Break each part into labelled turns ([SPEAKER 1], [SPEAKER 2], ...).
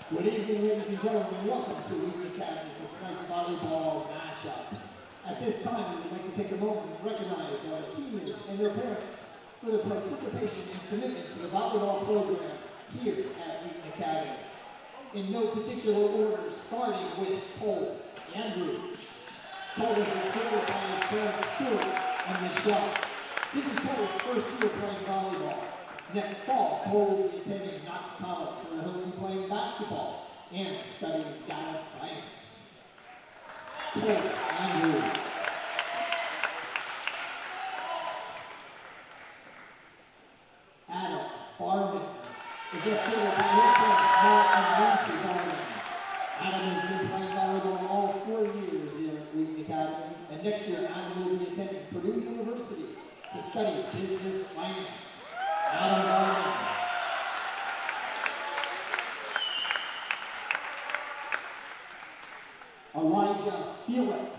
[SPEAKER 1] Good evening, ladies and gentlemen, and welcome to Wheaton Academy for tonight's volleyball matchup. At this time, we would like to take a moment and recognize our seniors and their parents for their participation and commitment to the volleyball program here at Wheaton Academy. In no particular order, starting with Cole Andrews. Cole is escorted by his parents Stuart and Michelle. This is Cole's first year playing volleyball. Next fall, Cole will be attending Knox College, where he'll be playing basketball and studying data science. Cole Andrews. Adam Barman is escorted by his parents, Matt and Nancy Barman. Adam has been playing volleyball all 4 years here at Wheaton Academy, and next year Adam will be attending Purdue University to study business finance. Adam Barman. Elijah Felix.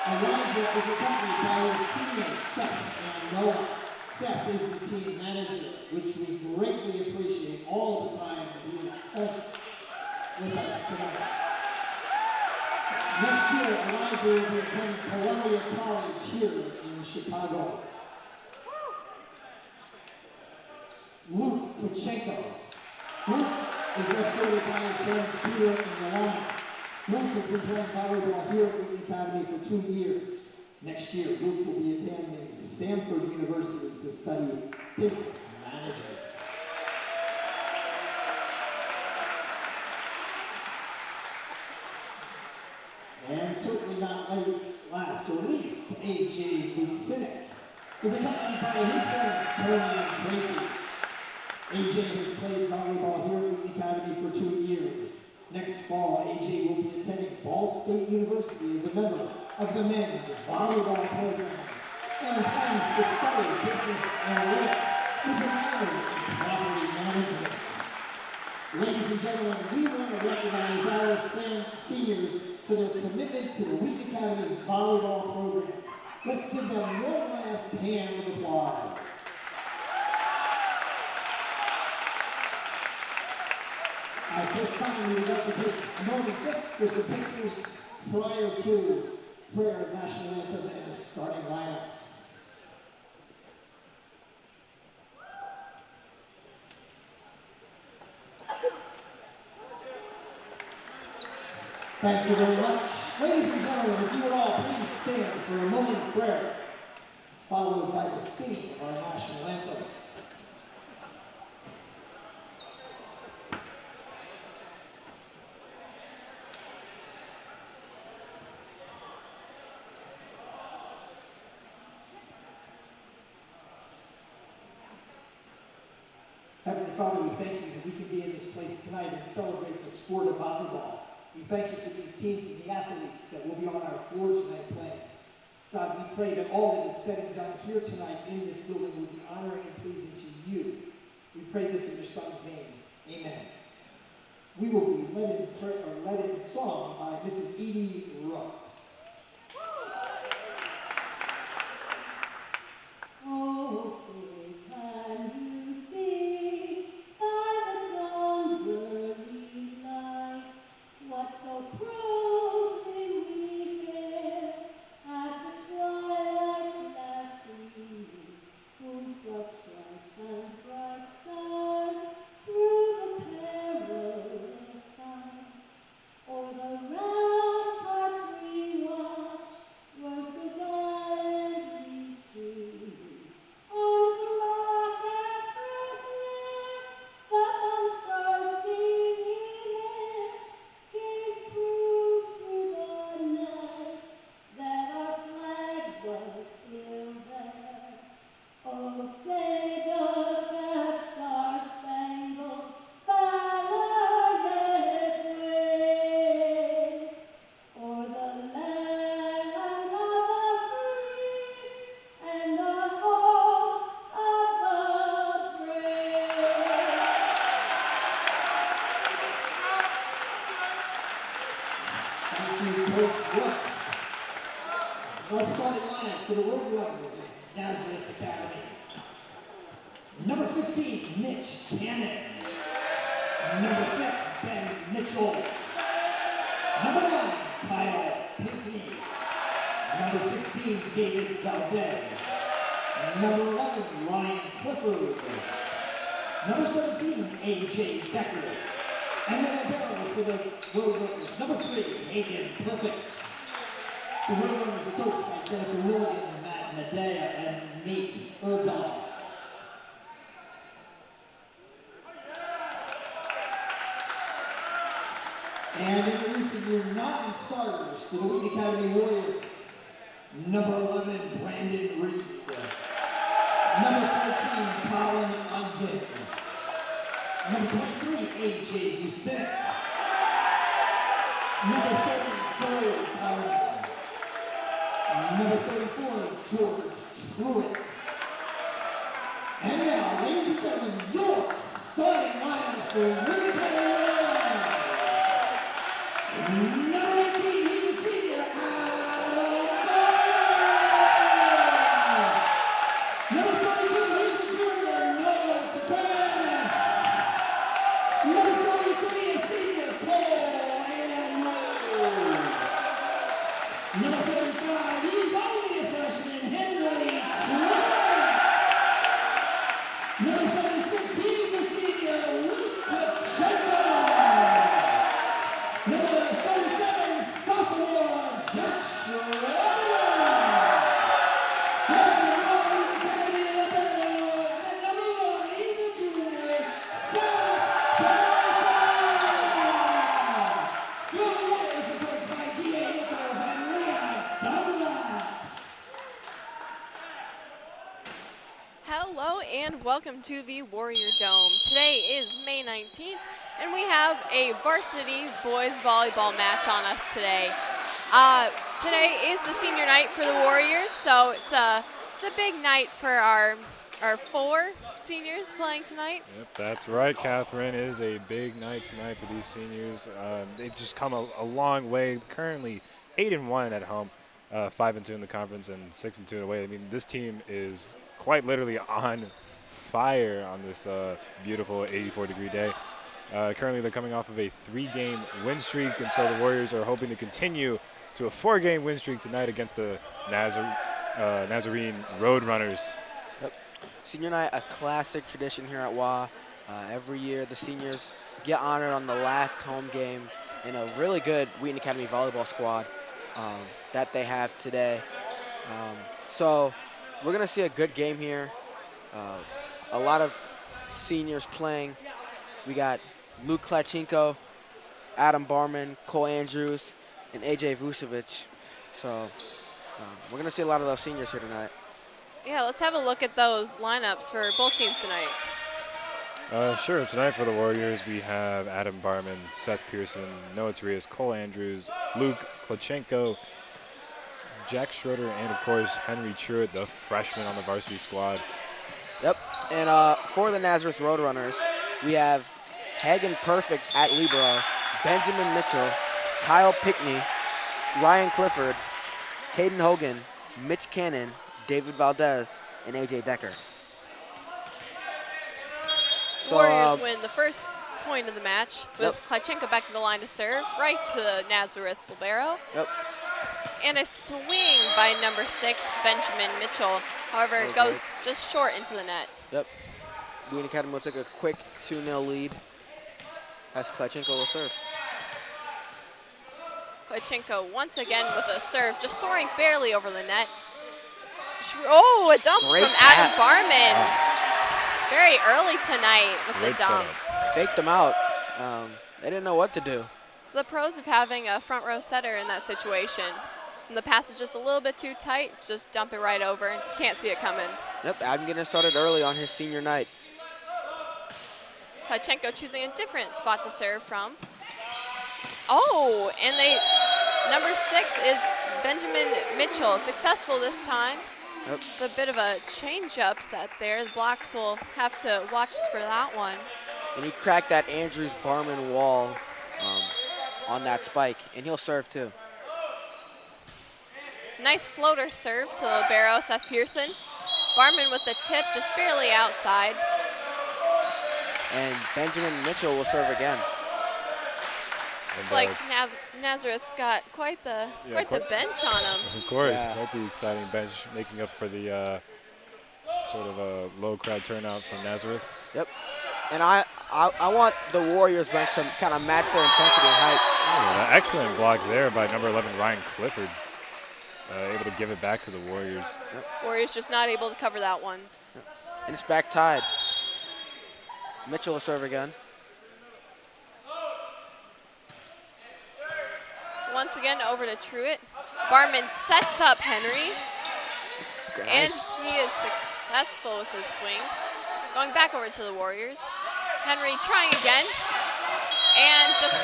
[SPEAKER 1] Elijah is accompanied by his teammates Seth and Noah. Seth is the team manager, which we greatly appreciate all the time that he has spent with us tonight. Next year, Elijah will be attending Columbia College here in Chicago. Luke Kuchenko. Luke is escorted by his parents Peter and Yolanda. Luke has been playing volleyball here at Wheaton Academy for 2 years. Next year, Luke will be attending Stanford University to study business management. And certainly not last or least, AJ Vucinic is accompanied by his parents Tony and Tracy. AJ has played volleyball here at Wheaton Academy for 2 years. Next fall, AJ will be attending Ball State University as a member of the men's volleyball program and plans to study business analytics with a minor in property management. Ladies and gentlemen, we want to recognize our seniors for their commitment to the Wheaton Academy volleyball program. Let's give them one last hand of applause. At this time, we would like to take a moment just for some pictures prior to prayer of national anthem and the starting lineups. Thank you very much. Ladies and gentlemen, if you would all please stand for a moment of prayer, followed by the singing of our national anthem. Heavenly Father, we thank you that we can be in this place tonight and celebrate the sport of volleyball. We thank you for these teams and the athletes that will be on our floor tonight playing. God, we pray that all that is said and done here tonight in this building will be honoring and pleasing to you. We pray this in your Son's name. Amen. We will be led in song by Mrs. Edie Rooks.
[SPEAKER 2] Oh, say can you see by the dawn's early light what so proudly we bear at the twilight's last gleaming, whose broad stripes and bright stars through the perilous fight o'er the ramparts we watch were so gallantly streaming. On the rockets' red glare, the bombs bursting in air, gave proof through the night that our flag was still there. Oh, say does that star-spangled banner yet wave o'er the land of the free and the home of the brave?
[SPEAKER 1] Thank you, Coach Brooks. The starting lineup for the Roadrunners of Nazareth Academy. Number 15, Mitch Cannon. Number 6, Ben Mitchell. Number 9, Kyle Pinckney. Number 16, David Valdez. Number 11, Ryan Clifford. Number 17, AJ Decker. And then a barrel for the Roadrunners. Number 3, Hayden Perfect. The Roadrunners are coached by Jennifer Milligan, Matt Medea, and Nate Urban. And introducing your non-starters for the Wheaton Academy Warriors. Number 11, Brandon Reed. Number 14, Colin Undin. Number 23, AJ Busick. Number 30, Joel Howard. Number 34, George Truitt. And now, ladies and gentlemen, your starting lineup for Wheaton Academy Warriors. Number 18, he's a senior, Adam Barman. Number 42, he's a junior, Noah Takas. Number 43, a senior, Cole Rose. Number 35, he's only a freshman, Henry Trent. Number 36, he's a senior, Luke Pacheco. Number 37, sophomore, Jack Schroeder. And Academy Rebel. And number 1, he's a junior, Seth California. Your Warriors are coached by D.A. Nichols and Leah Dunlap.
[SPEAKER 3] Hello and welcome to the Warrior Dome. Today is May 19th and we have a varsity boys volleyball match on us today. Today is the senior night for the Warriors, so it's a big night for our 4 seniors playing tonight.
[SPEAKER 4] Yep, that's right, Catherine. It is a big night tonight for these seniors. They've just come a long way. Currently 8-1 at home, 5-2 in the conference, and 6-2 away. I mean, this team is quite literally on fire on this beautiful 84-degree day. Currently, they're coming off of a 3-game win streak, and so the Warriors are hoping to continue to a 4-game win streak tonight against the Nazarene Roadrunners.
[SPEAKER 5] Yep. Senior night, a classic tradition here at WA. Every year, the seniors get honored on the last home game in a really good Wheaton Academy volleyball squad that they have today. So we're going to see a good game here. A lot of seniors playing. We got Luke Klachenko, Adam Barman, Cole Andrews, and AJ Vucevic. So we're going to see a lot of those seniors here tonight.
[SPEAKER 3] Yeah, let's have a look at those lineups for both teams tonight.
[SPEAKER 4] Sure. Tonight for the Warriors, we have Adam Barman, Seth Pearson, Noah Tarias, Cole Andrews, Luke Klachenko, Jack Schroeder, and, of course, Henry Truitt, the freshman on the varsity squad.
[SPEAKER 5] Yep. And for the Nazareth Roadrunners, we have Hagen Perfect at libero, Benjamin Mitchell, Kyle Pickney, Ryan Clifford, Caden Hogan, Mitch Cannon, David Valdez, and AJ Decker. So,
[SPEAKER 3] Warriors win the first point of the match with Klachenko back in the line to serve, right to Nazareth's libero.
[SPEAKER 5] Yep.
[SPEAKER 3] And a swing by number 6, Benjamin Mitchell. However, it goes just short into the net.
[SPEAKER 5] Yep. Wheaton Academy will take a quick 2-0 lead as Klachenko will serve.
[SPEAKER 3] Klachenko once again with a serve, just soaring barely over the net. Oh, a dump
[SPEAKER 5] Great
[SPEAKER 3] from
[SPEAKER 5] tap.
[SPEAKER 3] Adam Barman. Very early tonight with
[SPEAKER 4] Great
[SPEAKER 3] the dump.
[SPEAKER 4] setup.
[SPEAKER 5] Faked them out. They didn't know what to do.
[SPEAKER 3] It's the pros of having a front row setter in that situation. And the pass is just a little bit too tight, just dump it right over and can't see it coming.
[SPEAKER 5] Yep, Adam getting started early on his senior night.
[SPEAKER 3] Klachenko choosing a different spot to serve from. Oh, and number 6 is Benjamin Mitchell, successful this time.
[SPEAKER 5] Yep.
[SPEAKER 3] A bit of a change-up set there. The blocks will have to watch for that one.
[SPEAKER 5] And he cracked that Andrews Barman wall on that spike, and he'll serve too.
[SPEAKER 3] Nice floater serve to libero Seth Pearson. Barman with the tip just barely outside.
[SPEAKER 5] And Benjamin Mitchell will serve again.
[SPEAKER 3] It's like Nazareth's got quite the bench on him.
[SPEAKER 4] Of course,
[SPEAKER 5] Yeah.
[SPEAKER 4] quite the exciting bench, making up for the sort of a low crowd turnout from Nazareth.
[SPEAKER 5] Yep. And I want the Warriors bench to kind of match their intensity and height.
[SPEAKER 4] Oh, an excellent block there by number 11, Ryan Clifford. Able to give it back to the Warriors.
[SPEAKER 3] Warriors just not able to cover that one.
[SPEAKER 5] And it's back tied. Mitchell will serve again.
[SPEAKER 3] Once again, over to Truitt. Barman sets up Henry. And he is successful with his swing. Going back over to the Warriors. Henry trying again. And just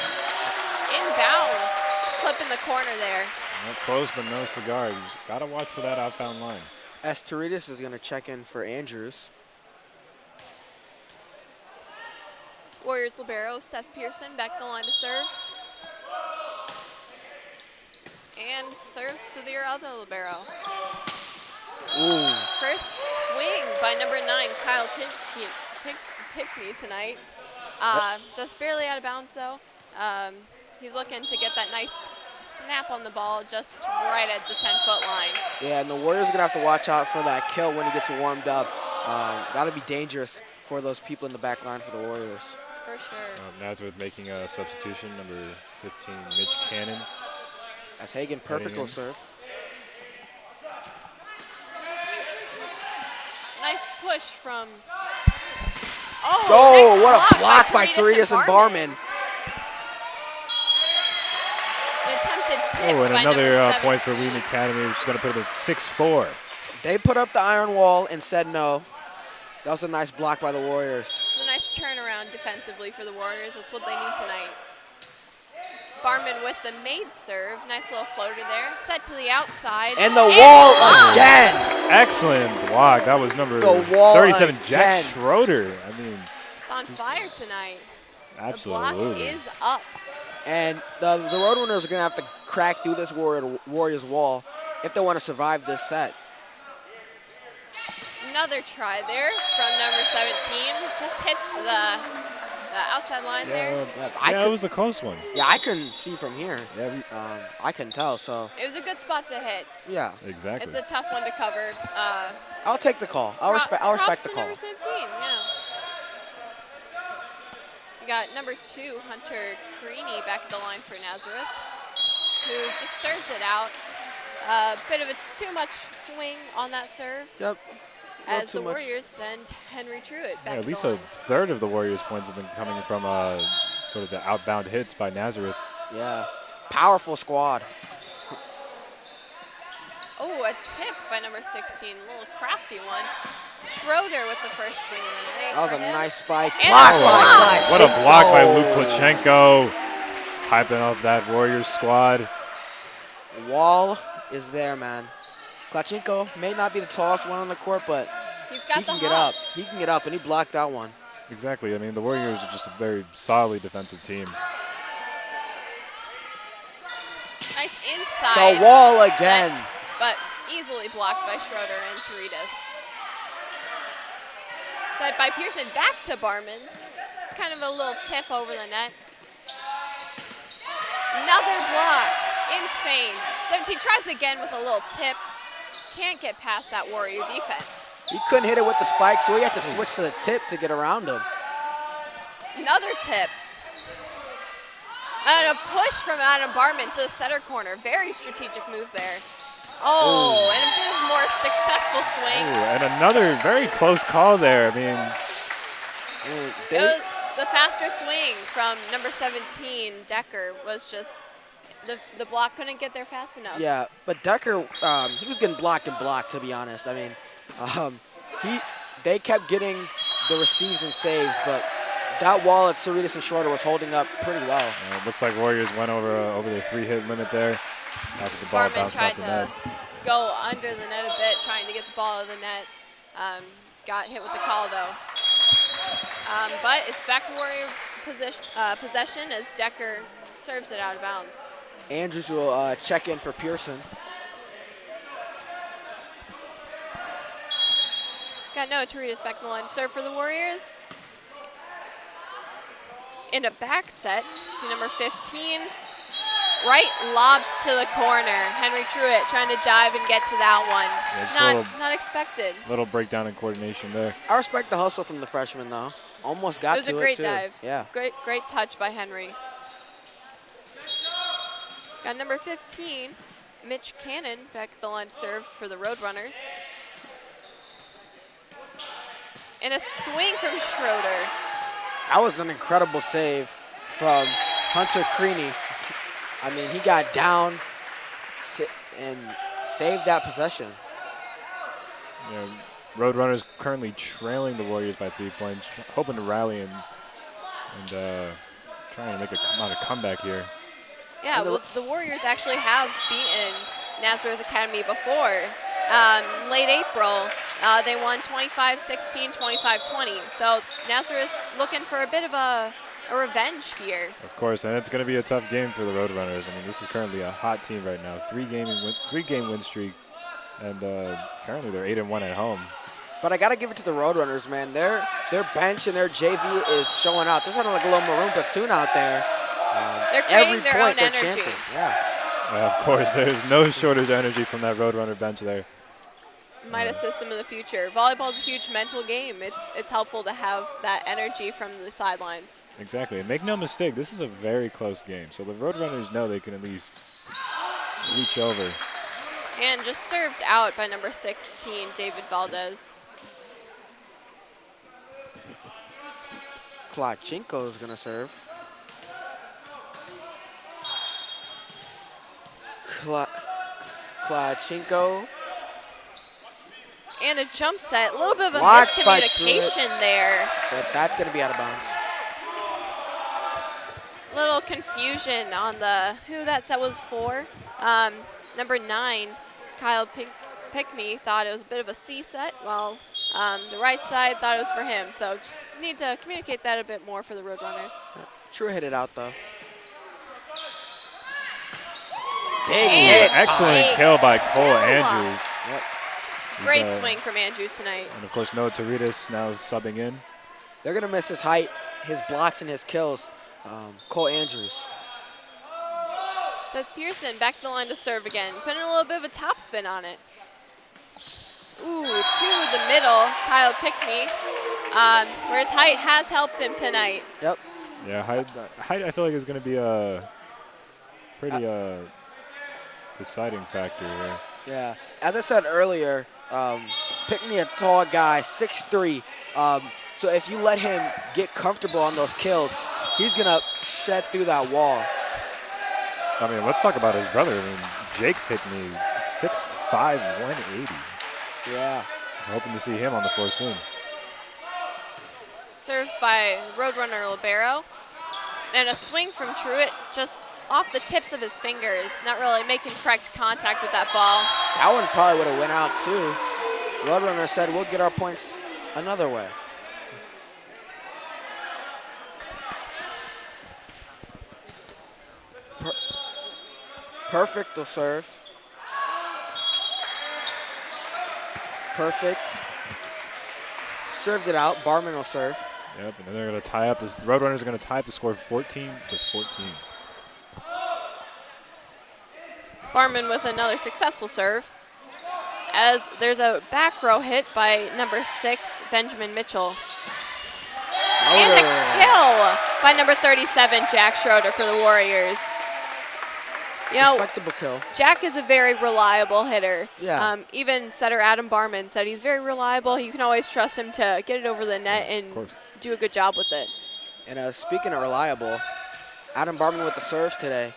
[SPEAKER 3] inbounds. Clip in the corner there.
[SPEAKER 4] Well, close but no cigar. You got to watch for that outbound line.
[SPEAKER 5] Torides is going to check in for Andrews.
[SPEAKER 3] Warriors libero, Seth Pearson, back to the line to serve. And serves to their other libero.
[SPEAKER 5] Ooh.
[SPEAKER 3] First swing by number 9, Kyle Pickney tonight. Just barely out of bounds though. He's looking to get that nice snap on the ball just right at the 10-foot line.
[SPEAKER 5] Yeah, and the Warriors are going to have to watch out for that kill when he gets warmed up. That'll be dangerous for those people in the back line for the Warriors.
[SPEAKER 3] For sure.
[SPEAKER 4] Nazareth making a substitution, number 15, Mitch Cannon.
[SPEAKER 5] As Hagen perfect will serve.
[SPEAKER 3] Nice push from.
[SPEAKER 5] Oh,
[SPEAKER 3] nice
[SPEAKER 5] what a block by
[SPEAKER 3] Torides
[SPEAKER 5] Torides and Barman.
[SPEAKER 3] An attempted tip
[SPEAKER 4] Oh, and
[SPEAKER 3] by
[SPEAKER 4] another
[SPEAKER 3] number
[SPEAKER 4] point for
[SPEAKER 3] 17.
[SPEAKER 4] Wheaton Academy, which is going to put them at 6-4.
[SPEAKER 5] They put up the iron wall and said no. That was a nice block by the Warriors.
[SPEAKER 3] It was a nice turnaround defensively for the Warriors. That's what they need tonight. Barman with the made serve. Nice little floater there. Set to the outside.
[SPEAKER 5] And the wall again.
[SPEAKER 4] Excellent block. That was number
[SPEAKER 5] The wall
[SPEAKER 4] 37, Jack
[SPEAKER 5] again.
[SPEAKER 4] Schroeder. I mean,
[SPEAKER 3] It's on fire tonight.
[SPEAKER 4] absolutely.
[SPEAKER 3] The block is up.
[SPEAKER 5] And the Roadrunners are going to have to crack through this Warriors wall if they want to survive this set.
[SPEAKER 3] Another try there from number 17. Just hits the outside line there.
[SPEAKER 4] Yeah, it was a close one.
[SPEAKER 5] Yeah, I couldn't see from here.
[SPEAKER 4] Yeah,
[SPEAKER 5] I couldn't tell, so
[SPEAKER 3] It was a good spot to hit.
[SPEAKER 5] yeah.
[SPEAKER 4] exactly.
[SPEAKER 3] It's a tough one to cover.
[SPEAKER 5] I'll take the call. I'll respect
[SPEAKER 3] Props
[SPEAKER 5] the
[SPEAKER 3] to
[SPEAKER 5] call.
[SPEAKER 3] number 17, yeah. We got number 2, Hunter Creaney, back at the line for Nazareth, who just serves it out. Bit of a too much swing on that serve.
[SPEAKER 5] Yep.
[SPEAKER 3] As
[SPEAKER 5] too
[SPEAKER 3] the
[SPEAKER 5] much.
[SPEAKER 3] Warriors send Henry Truitt back
[SPEAKER 4] Yeah,
[SPEAKER 3] to
[SPEAKER 4] at least
[SPEAKER 3] the
[SPEAKER 4] a
[SPEAKER 3] line.
[SPEAKER 4] third of the Warriors' points have been coming from sort of the outbound hits by Nazareth.
[SPEAKER 5] Yeah. Powerful squad.
[SPEAKER 3] Oh, a tip by number 16. A little crafty one. Schroeder with the first swing of the night.
[SPEAKER 5] That was
[SPEAKER 3] for
[SPEAKER 5] a
[SPEAKER 3] him.
[SPEAKER 5] nice spike.
[SPEAKER 3] And
[SPEAKER 5] Block
[SPEAKER 3] a
[SPEAKER 5] by
[SPEAKER 3] block.
[SPEAKER 4] What a block by
[SPEAKER 5] Klachenko.
[SPEAKER 4] Luke Klachenko. Hyping up that Warriors squad.
[SPEAKER 5] Wall is there, man. Klachenko may not be the tallest one on the court, but
[SPEAKER 3] He's got
[SPEAKER 5] he
[SPEAKER 3] the
[SPEAKER 5] can get up.
[SPEAKER 3] hops.
[SPEAKER 5] He can get up, and he blocked that one.
[SPEAKER 4] Exactly. I mean, the Warriors are just a very solidly defensive team.
[SPEAKER 3] Nice inside.
[SPEAKER 5] The wall again.
[SPEAKER 3] set, but easily blocked by Schroeder and Torides. Set by Pearson, back to Barman. Just kind of a little tip over the net. Another block. Insane. 17 tries again with a little tip. Can't get past that Warrior defense.
[SPEAKER 5] He couldn't hit it with the spike, so he had to switch to the tip to get around him.
[SPEAKER 3] Another tip. And a push from Adam Barman to the center corner. Very strategic move there. Oh, and a bit of more successful swing.
[SPEAKER 4] Ooh, and another very close call there. I mean,
[SPEAKER 3] It was the faster swing from number 17, Decker, was just, the block couldn't get there fast enough.
[SPEAKER 5] Yeah, but Decker, he was getting blocked and blocked, to be honest. I mean, they kept getting the receives and saves, but that wall at Torides and Schroeder was holding up pretty well.
[SPEAKER 4] it looks like Warriors went over the 3-hit limit there. After the ball
[SPEAKER 3] Barman
[SPEAKER 4] bounced
[SPEAKER 3] tried
[SPEAKER 4] off the
[SPEAKER 3] to
[SPEAKER 4] net.
[SPEAKER 3] go under the net a bit, trying to get the ball of the net. Got hit with the call, though. But it's back to Warrior possession as Decker serves it out of bounds.
[SPEAKER 5] Andrews will check in for Pearson.
[SPEAKER 3] Got Noah Torides back in the line to serve for the Warriors. in a back set to number 15. Right lobbed to the corner. Henry Truitt trying to dive and get to that one. Just not expected.
[SPEAKER 4] Little breakdown in coordination there.
[SPEAKER 5] I respect the hustle from the freshman, though. Almost got to it,
[SPEAKER 3] It was a great
[SPEAKER 5] too.
[SPEAKER 3] dive.
[SPEAKER 5] Yeah.
[SPEAKER 3] Great touch by Henry. Got number 15, Mitch Cannon, back at the line to serve for the Roadrunners. And a swing from Schroeder.
[SPEAKER 5] That was an incredible save from Hunter Creaney. I mean, he got down and saved that possession.
[SPEAKER 4] Yeah, Roadrunners currently trailing the Warriors by 3 points, hoping to rally and trying to make a comeback here.
[SPEAKER 3] Yeah, well, the Warriors actually have beaten Nazareth Academy before. Late April, they won 25-16, 25-20. So Nazareth looking for a bit of a revenge here.
[SPEAKER 4] Of course, and it's going to be a tough game for the Roadrunners. I mean, this is currently a hot team right now. Three-game win streak, and currently they're 8-1 at home.
[SPEAKER 5] But I got to give it to the Roadrunners, man. Their bench and their JV is showing out. There's like a little maroon platoon out there.
[SPEAKER 3] They're creating their own
[SPEAKER 5] they're
[SPEAKER 3] energy.
[SPEAKER 5] chancing. Yeah.
[SPEAKER 4] Of course, there's no shortage of energy from that Roadrunner bench there.
[SPEAKER 3] Might assist them in the future. Volleyball is a huge mental game. It's helpful to have that energy from the sidelines.
[SPEAKER 4] Exactly. And make no mistake, this is a very close game. So the Roadrunners know they can at least reach over.
[SPEAKER 3] And just served out by number 16, David Valdez.
[SPEAKER 5] Klachenko is going to serve. Klachenko.
[SPEAKER 3] And a jump set. A little bit of a
[SPEAKER 5] Blocked by
[SPEAKER 3] miscommunication there.
[SPEAKER 5] But that's going to be out of bounds.
[SPEAKER 3] Little confusion on who that set was for. Number 9, Kyle Pickney, thought it was a bit of a C set, while the right side thought it was for him. So just need to communicate that a bit more for the Roadrunners.
[SPEAKER 5] True hit it out, though.
[SPEAKER 3] Big hit.
[SPEAKER 4] Excellent kill by Cole Andrews.
[SPEAKER 5] Yep.
[SPEAKER 3] Great swing from Andrews tonight.
[SPEAKER 4] And, of course, Noah Toritas now subbing in.
[SPEAKER 5] They're going to miss his height, his blocks, and his kills. Cole Andrews.
[SPEAKER 3] Seth Pearson back to the line to serve again. Putting a little bit of a topspin on it. Ooh, to the middle, Kyle Pickney, where his height has helped him tonight.
[SPEAKER 5] Yep.
[SPEAKER 4] Yeah, height I feel like is going to be a pretty deciding factor here.
[SPEAKER 5] Yeah. As I said earlier, Pickney a tall guy, 6'3". So if you let him get comfortable on those kills, he's going to shed through that wall.
[SPEAKER 4] I mean, let's talk about his brother. I mean, Jake Pickney, 6'5", 180.
[SPEAKER 5] Yeah.
[SPEAKER 4] Hoping to see him on the floor soon.
[SPEAKER 3] Served by Roadrunner Libero. And a swing from Truitt just off the tips of his fingers, not really making correct contact with that ball.
[SPEAKER 5] That one probably would have went out too. Roadrunner said, we'll get our points another way. Perfect will serve. Perfect. Served it out. Barman will serve.
[SPEAKER 4] Yep, and then they're going to tie up. This Roadrunners are going to tie up the score 14-14.
[SPEAKER 3] Barman with another successful serve, as there's a back row hit by number 6, Benjamin Mitchell. And a kill by number 37, Jack Schroeder for the Warriors. You know,
[SPEAKER 5] Respectable kill.
[SPEAKER 3] Jack is a very reliable hitter.
[SPEAKER 5] Yeah.
[SPEAKER 3] Even setter Adam Barman said he's very reliable. You can always trust him to get it over the net and do a good job with it.
[SPEAKER 5] And speaking of reliable, Adam Barman with the serves today,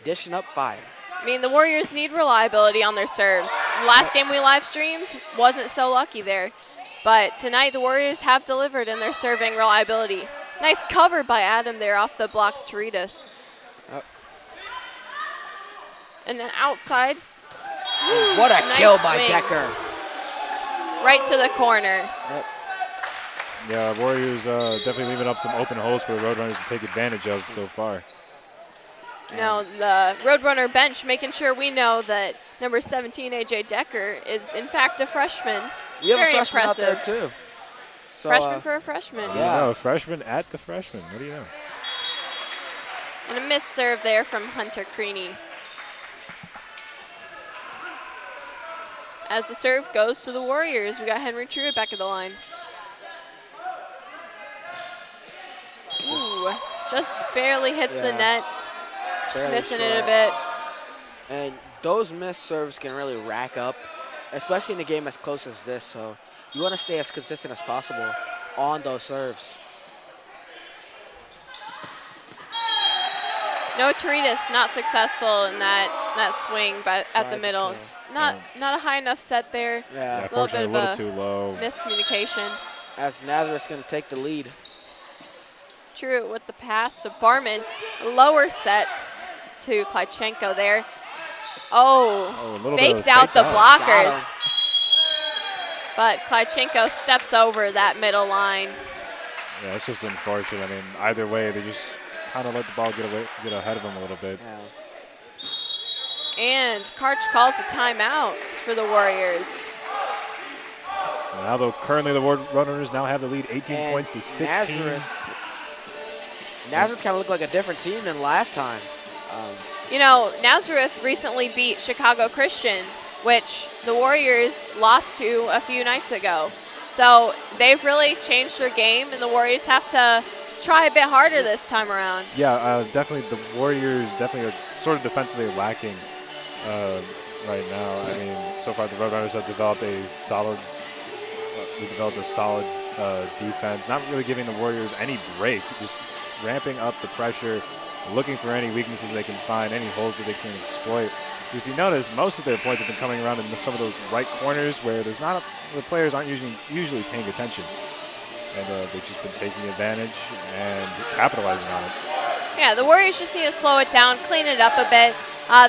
[SPEAKER 5] dishing up fire.
[SPEAKER 3] I mean, the Warriors need reliability on their serves. The last game we live streamed wasn't so lucky there. But tonight the Warriors have delivered in their serving reliability. Nice cover by Adam there off the block of Toritas. And then outside.
[SPEAKER 5] What a
[SPEAKER 3] nice
[SPEAKER 5] kill by
[SPEAKER 3] swing.
[SPEAKER 5] Decker.
[SPEAKER 3] Right to the corner.
[SPEAKER 4] Yeah, Warriors definitely leaving up some open holes for the Roadrunners to take advantage of so far.
[SPEAKER 3] Now the Roadrunner bench making sure we know that number 17, AJ Decker, is in fact a freshman.
[SPEAKER 5] We have
[SPEAKER 3] Very
[SPEAKER 5] a freshman
[SPEAKER 3] impressive.
[SPEAKER 5] out there too. So,
[SPEAKER 3] Freshman for a freshman.
[SPEAKER 4] Yeah, a freshman at the freshman. What do you know?
[SPEAKER 3] And a missed serve there from Hunter Creaney. As the serve goes to the Warriors, we got Henry Truitt back at the line. Ooh, just barely hits the net. Just
[SPEAKER 5] Barely
[SPEAKER 3] missing
[SPEAKER 5] short.
[SPEAKER 3] it a bit.
[SPEAKER 5] And those missed serves can really rack up, especially in a game as close as this. So you want to stay as consistent as possible on those serves.
[SPEAKER 3] No, Toritas not successful in that swing, but at the middle, just not a high enough set there.
[SPEAKER 5] Yeah.
[SPEAKER 3] A little bit of
[SPEAKER 4] a little too low.
[SPEAKER 3] miscommunication.
[SPEAKER 5] As Nazareth's going to take the lead.
[SPEAKER 3] Truitt with the pass to Barman, a lower set to Klychenko there.
[SPEAKER 4] a little bit of
[SPEAKER 3] Faked out the
[SPEAKER 5] Got
[SPEAKER 3] blockers.
[SPEAKER 5] him.
[SPEAKER 3] But Klychenko steps over that middle line.
[SPEAKER 4] Yeah, it's just unfortunate. I mean, either way, they just kind of let the ball get ahead of them a little bit.
[SPEAKER 5] Yeah.
[SPEAKER 3] And Karch calls a timeout for the Warriors.
[SPEAKER 4] So now, though, currently the Roadrunners now have the lead 18 points to 16.
[SPEAKER 5] Nazareth kind of looked like a different team than last time.
[SPEAKER 3] You know, Nazareth recently beat Chicago Christian, which the Warriors lost to a few nights ago. So they've really changed their game, and the Warriors have to try a bit harder this time around.
[SPEAKER 4] Yeah, definitely the Warriors definitely are sort of defensively lacking right now. I mean, so far the Roadrunners have developed a solid defense, not really giving the Warriors any break, just ramping up the pressure, looking for any weaknesses they can find, any holes that they can exploit. If you notice, most of their points have been coming around in some of those right corners where the players aren't usually paying attention. And they've just been taking advantage and capitalizing on it.
[SPEAKER 3] Yeah, the Warriors just need to slow it down, clean it up a bit.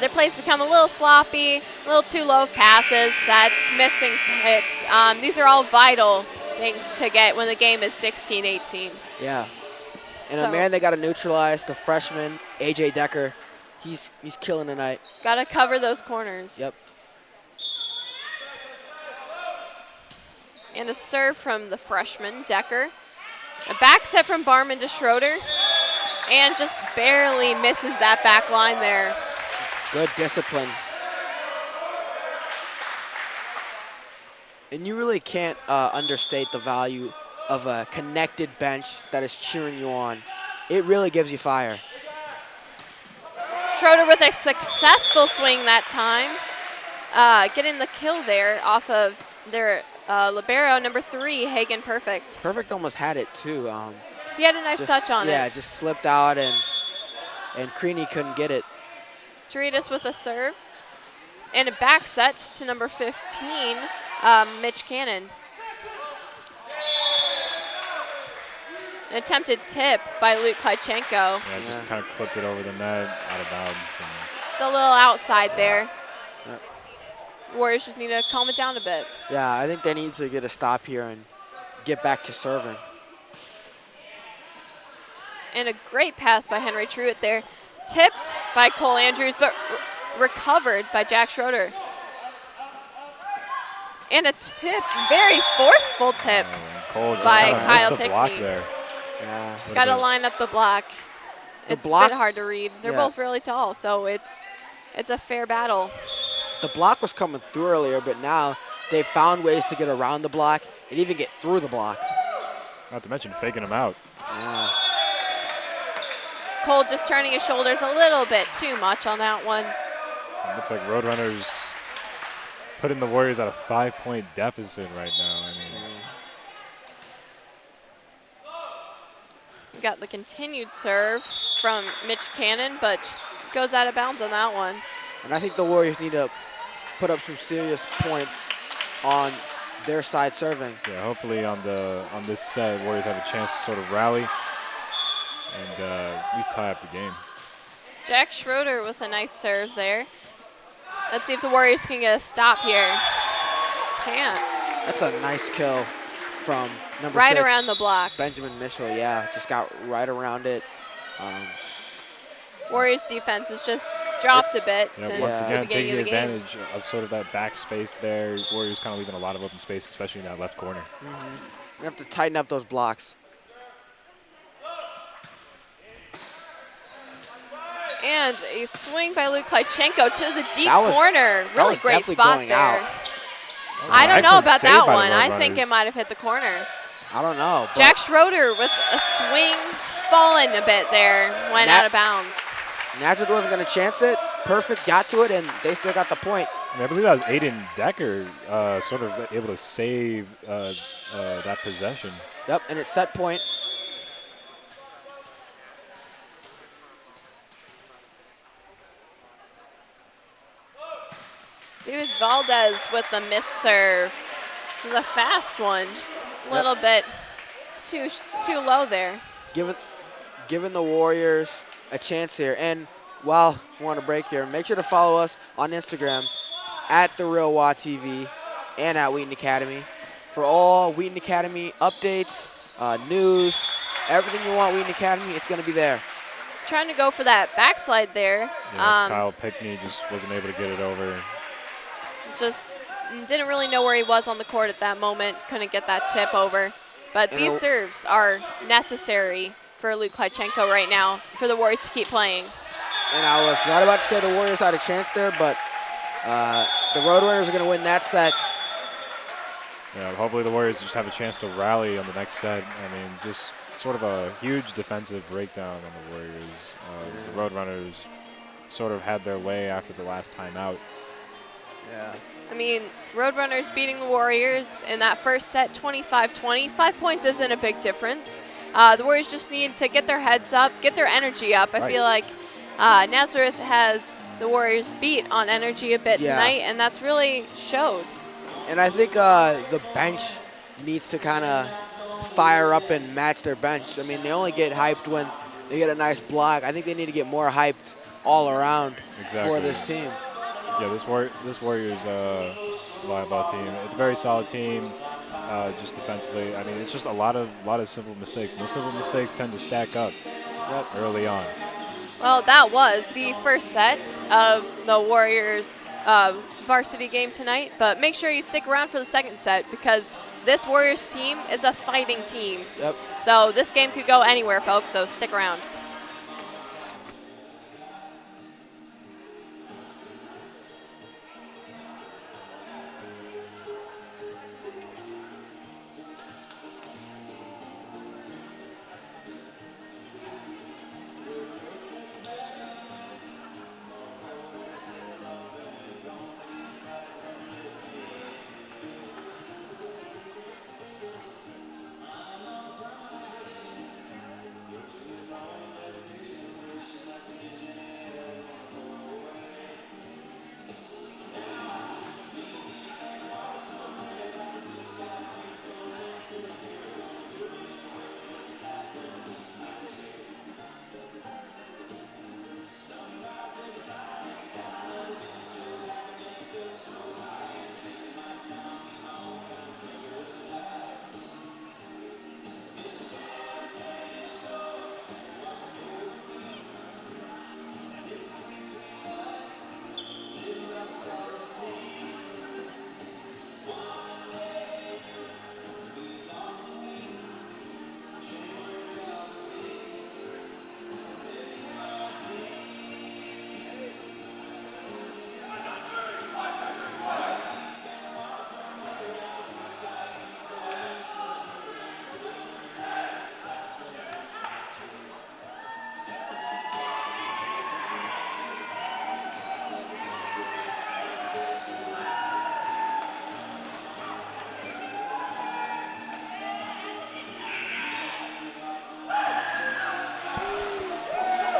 [SPEAKER 3] Their plays become a little sloppy, a little too low of passes, sets, missing hits. These are all vital things to get when the game is 16-18.
[SPEAKER 5] Yeah. And a man they got to neutralize, the freshman, A.J. Decker. He's killing tonight.
[SPEAKER 3] Got to cover those corners.
[SPEAKER 5] Yep.
[SPEAKER 3] And a serve from the freshman, Decker. A back set from Barman to Schroeder. And just barely misses that back line there.
[SPEAKER 5] Good discipline. And you really can't understate the value of a connected bench that is cheering you on. It really gives you fire.
[SPEAKER 3] Schroeder with a successful swing that time. Getting the kill there off of their libero, number 3, Hagen Perfect.
[SPEAKER 5] Perfect almost had it too.
[SPEAKER 3] He had a nice touch on it.
[SPEAKER 5] Yeah, just slipped out and Creaney couldn't get it.
[SPEAKER 3] Toritas with a serve. And a back set to number 15, Mitch Cannon. An attempted tip by Luke Klychenko.
[SPEAKER 4] Yeah, just kind of clipped it over the net, out of bounds.
[SPEAKER 3] Just a little outside there.
[SPEAKER 5] Yep.
[SPEAKER 3] Warriors just need to calm it down a bit.
[SPEAKER 5] Yeah, I think they need to get a stop here and get back to serving.
[SPEAKER 3] And a great pass by Henry Truitt there. Tipped by Cole Andrews, but recovered by Jack Schroeder. And a tip, very forceful tip
[SPEAKER 4] Cole just
[SPEAKER 3] by
[SPEAKER 4] kind of
[SPEAKER 3] Kyle
[SPEAKER 4] missed the block
[SPEAKER 3] Pickney.
[SPEAKER 4] there.
[SPEAKER 5] Yeah.
[SPEAKER 3] He's got to line up the block. It's a
[SPEAKER 5] block-
[SPEAKER 3] bit hard to read. They're
[SPEAKER 5] Yeah.
[SPEAKER 3] both really tall, so it's a fair battle.
[SPEAKER 5] The block was coming through earlier, but now they found ways to get around the block and even get through the block.
[SPEAKER 4] Not to mention faking him out.
[SPEAKER 5] Yeah.
[SPEAKER 3] Cole just turning his shoulders a little bit too much on that one.
[SPEAKER 4] It looks like Roadrunners putting the Warriors at a 5-point deficit right now. I mean,
[SPEAKER 3] Got the continued serve from Mitch Cannon, but just goes out of bounds on that one.
[SPEAKER 5] And I think the Warriors need to put up some serious points on their side serving.
[SPEAKER 4] yeah, hopefully on this set, Warriors have a chance to sort of rally and at least tie up the game.
[SPEAKER 3] Jack Schroeder with a nice serve there. Let's see if the Warriors can get a stop here. Can't.
[SPEAKER 5] That's a nice kill from number
[SPEAKER 3] Right
[SPEAKER 5] 6,
[SPEAKER 3] around the block.
[SPEAKER 5] Benjamin Mitchell. Yeah, just got right around it.
[SPEAKER 3] Warriors defense has just dropped a bit
[SPEAKER 4] Yeah,
[SPEAKER 3] since
[SPEAKER 4] once
[SPEAKER 3] the
[SPEAKER 4] again,
[SPEAKER 3] beginning
[SPEAKER 4] taking
[SPEAKER 3] of the game.
[SPEAKER 4] advantage of sort of that back space there. Warriors kind of leaving a lot of open space, especially in that left corner.
[SPEAKER 5] You have to tighten up those blocks.
[SPEAKER 3] And a swing by Luke Klychenko to the deep
[SPEAKER 5] That was-
[SPEAKER 3] corner.
[SPEAKER 5] that
[SPEAKER 3] Really
[SPEAKER 5] was
[SPEAKER 3] great
[SPEAKER 5] definitely
[SPEAKER 3] spot
[SPEAKER 5] going
[SPEAKER 3] there.
[SPEAKER 5] out.
[SPEAKER 3] I don't know
[SPEAKER 4] Excellent
[SPEAKER 3] about
[SPEAKER 4] save
[SPEAKER 3] that
[SPEAKER 4] by the
[SPEAKER 3] one. I
[SPEAKER 4] Roadrunners.
[SPEAKER 3] think it might have hit the corner.
[SPEAKER 5] I don't know. but
[SPEAKER 3] Jack Schroeder with a swing, just falling a bit there, went out of bounds.
[SPEAKER 5] Nazareth wasn't going to chance it. Perfect got to it, and they still got the point.
[SPEAKER 4] I believe that was Aiden Decker sort of able to save that possession.
[SPEAKER 5] Yep, and it's set point.
[SPEAKER 3] David Valdez with the missed serve. It was a fast one, just a little bit too low there.
[SPEAKER 5] Giving the Warriors a chance here. And while we want to break here, make sure to follow us on Instagram at TheRealWaTV and at Wheaton Academy for all Wheaton Academy updates, news, everything you want Wheaton Academy, it's going to be there.
[SPEAKER 3] Trying to go for that backslide there.
[SPEAKER 4] Yeah, Kyle Pickney just wasn't able to get it over.
[SPEAKER 3] Just didn't really know where he was on the court at that moment. Couldn't get that tip over. But
[SPEAKER 5] And
[SPEAKER 3] these
[SPEAKER 5] the-
[SPEAKER 3] serves are necessary for Luke Klychenko right now for the Warriors to keep playing.
[SPEAKER 5] And I was right about to say the Warriors had a chance there, but the Roadrunners are going to win that set.
[SPEAKER 4] Yeah, hopefully the Warriors just have a chance to rally on the next set. I mean, just sort of a huge defensive breakdown on the Warriors. The Roadrunners sort of had their way after the last timeout.
[SPEAKER 5] Yeah.
[SPEAKER 3] I mean, Roadrunners beating the Warriors in that first set 25-20. 5 points isn't a big difference. The Warriors just need to get their heads up, get their energy up. I feel like Nazareth has the Warriors beat on energy a bit tonight, and that's really showed.
[SPEAKER 5] And I think the bench needs to kind of fire up and match their bench. I mean, they only get hyped when they get a nice block. I think they need to get more hyped all around for this team.
[SPEAKER 4] Yeah, this Warriors volleyball team, it's a very solid team, just defensively. I mean, it's just a lot of simple mistakes. And the simple mistakes tend to stack up early on.
[SPEAKER 3] Well, that was the first set of the Warriors varsity game tonight, but make sure you stick around for the second set because this Warriors team is a fighting team.
[SPEAKER 5] Yep.
[SPEAKER 3] So this game could go anywhere, folks, so stick around.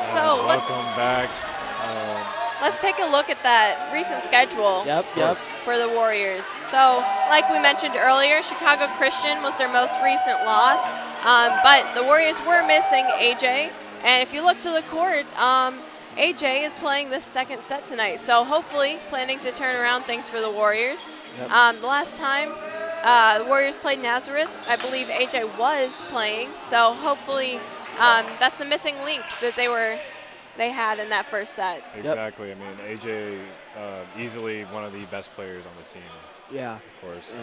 [SPEAKER 3] So
[SPEAKER 4] Welcome back.
[SPEAKER 3] let's take a look at that recent schedule for the Warriors. So, like we mentioned earlier, Chicago Christian was their most recent loss, but the Warriors were missing AJ. And if you look to the court, AJ is playing this second set tonight. So hopefully planning to turn around things for the Warriors. The last time the Warriors played Nazareth, I believe AJ was playing. So hopefully that's the missing link that they had in that first set.
[SPEAKER 4] Exactly. I mean, AJ, easily one of the best players on the team.
[SPEAKER 5] Yeah.
[SPEAKER 4] Of course.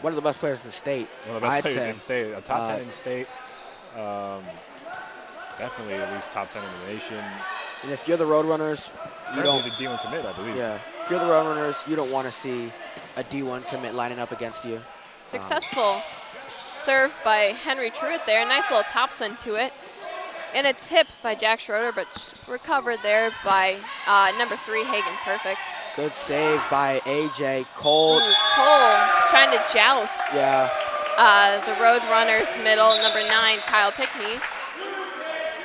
[SPEAKER 5] One of the best players in the state.
[SPEAKER 4] One of the best
[SPEAKER 5] I'd
[SPEAKER 4] players
[SPEAKER 5] say.
[SPEAKER 4] in state. A top 10 in state. Definitely at least top 10 in the nation.
[SPEAKER 5] And if you're the Roadrunners, you
[SPEAKER 4] Currently
[SPEAKER 5] don't.
[SPEAKER 4] he's a D1 commit, I believe.
[SPEAKER 5] Yeah. If you're the Roadrunners, you don't want to see a D1 commit lining up against you.
[SPEAKER 3] Successful serve by Henry Truitt there. Nice little topspin to it. And a tip by Jack Schroeder, but recovered there by number 3, Hagen Perfect.
[SPEAKER 5] Good save by AJ Cole.
[SPEAKER 3] Ooh, Cole trying to joust.
[SPEAKER 5] Yeah.
[SPEAKER 3] The Roadrunners middle, number 9, Kyle Pickney.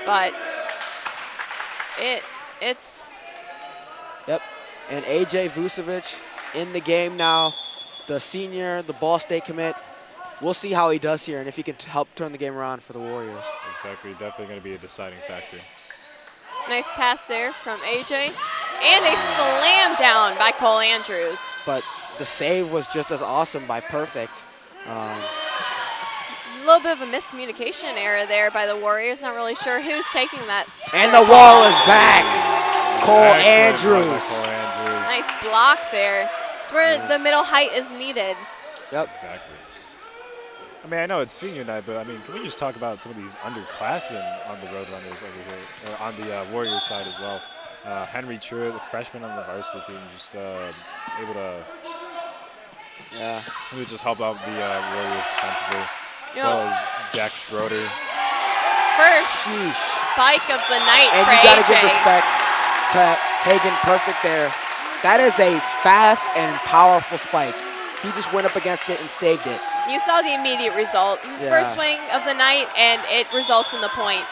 [SPEAKER 3] But it's
[SPEAKER 5] Yep. And AJ Vucevic in the game now. The senior, the Ball State commit. We'll see how he does here and if he can help turn the game around for the Warriors.
[SPEAKER 4] Exactly. Definitely going to be a deciding factor.
[SPEAKER 3] nice pass there from AJ. And a slam down by Cole Andrews.
[SPEAKER 5] But the save was just as awesome by Perfect.
[SPEAKER 3] A little bit of a miscommunication error there by the Warriors. Not really sure who's taking that.
[SPEAKER 5] And the wall is back. Cole
[SPEAKER 4] Excellent
[SPEAKER 5] Andrews.
[SPEAKER 4] by Cole Andrews.
[SPEAKER 3] Nice block there. It's where the middle height is needed.
[SPEAKER 5] Yep.
[SPEAKER 4] Exactly. I mean, I know it's senior night, but I mean, can we just talk about some of these underclassmen on the Roadrunners over here, or on the Warriors side as well? Henry Truitt, the freshman on the varsity team, just able to really just help out the Warriors defensively. As well as Jack Schroeder.
[SPEAKER 3] First
[SPEAKER 5] Sheesh.
[SPEAKER 3] spike of the night
[SPEAKER 5] And
[SPEAKER 3] for
[SPEAKER 5] you got to
[SPEAKER 3] AJ.
[SPEAKER 5] give respect to Hagen Perfect there. That is a fast and powerful spike. He just went up against it and saved it.
[SPEAKER 3] You saw the immediate result. His
[SPEAKER 5] Yeah.
[SPEAKER 3] first swing of the night, and it results in the point.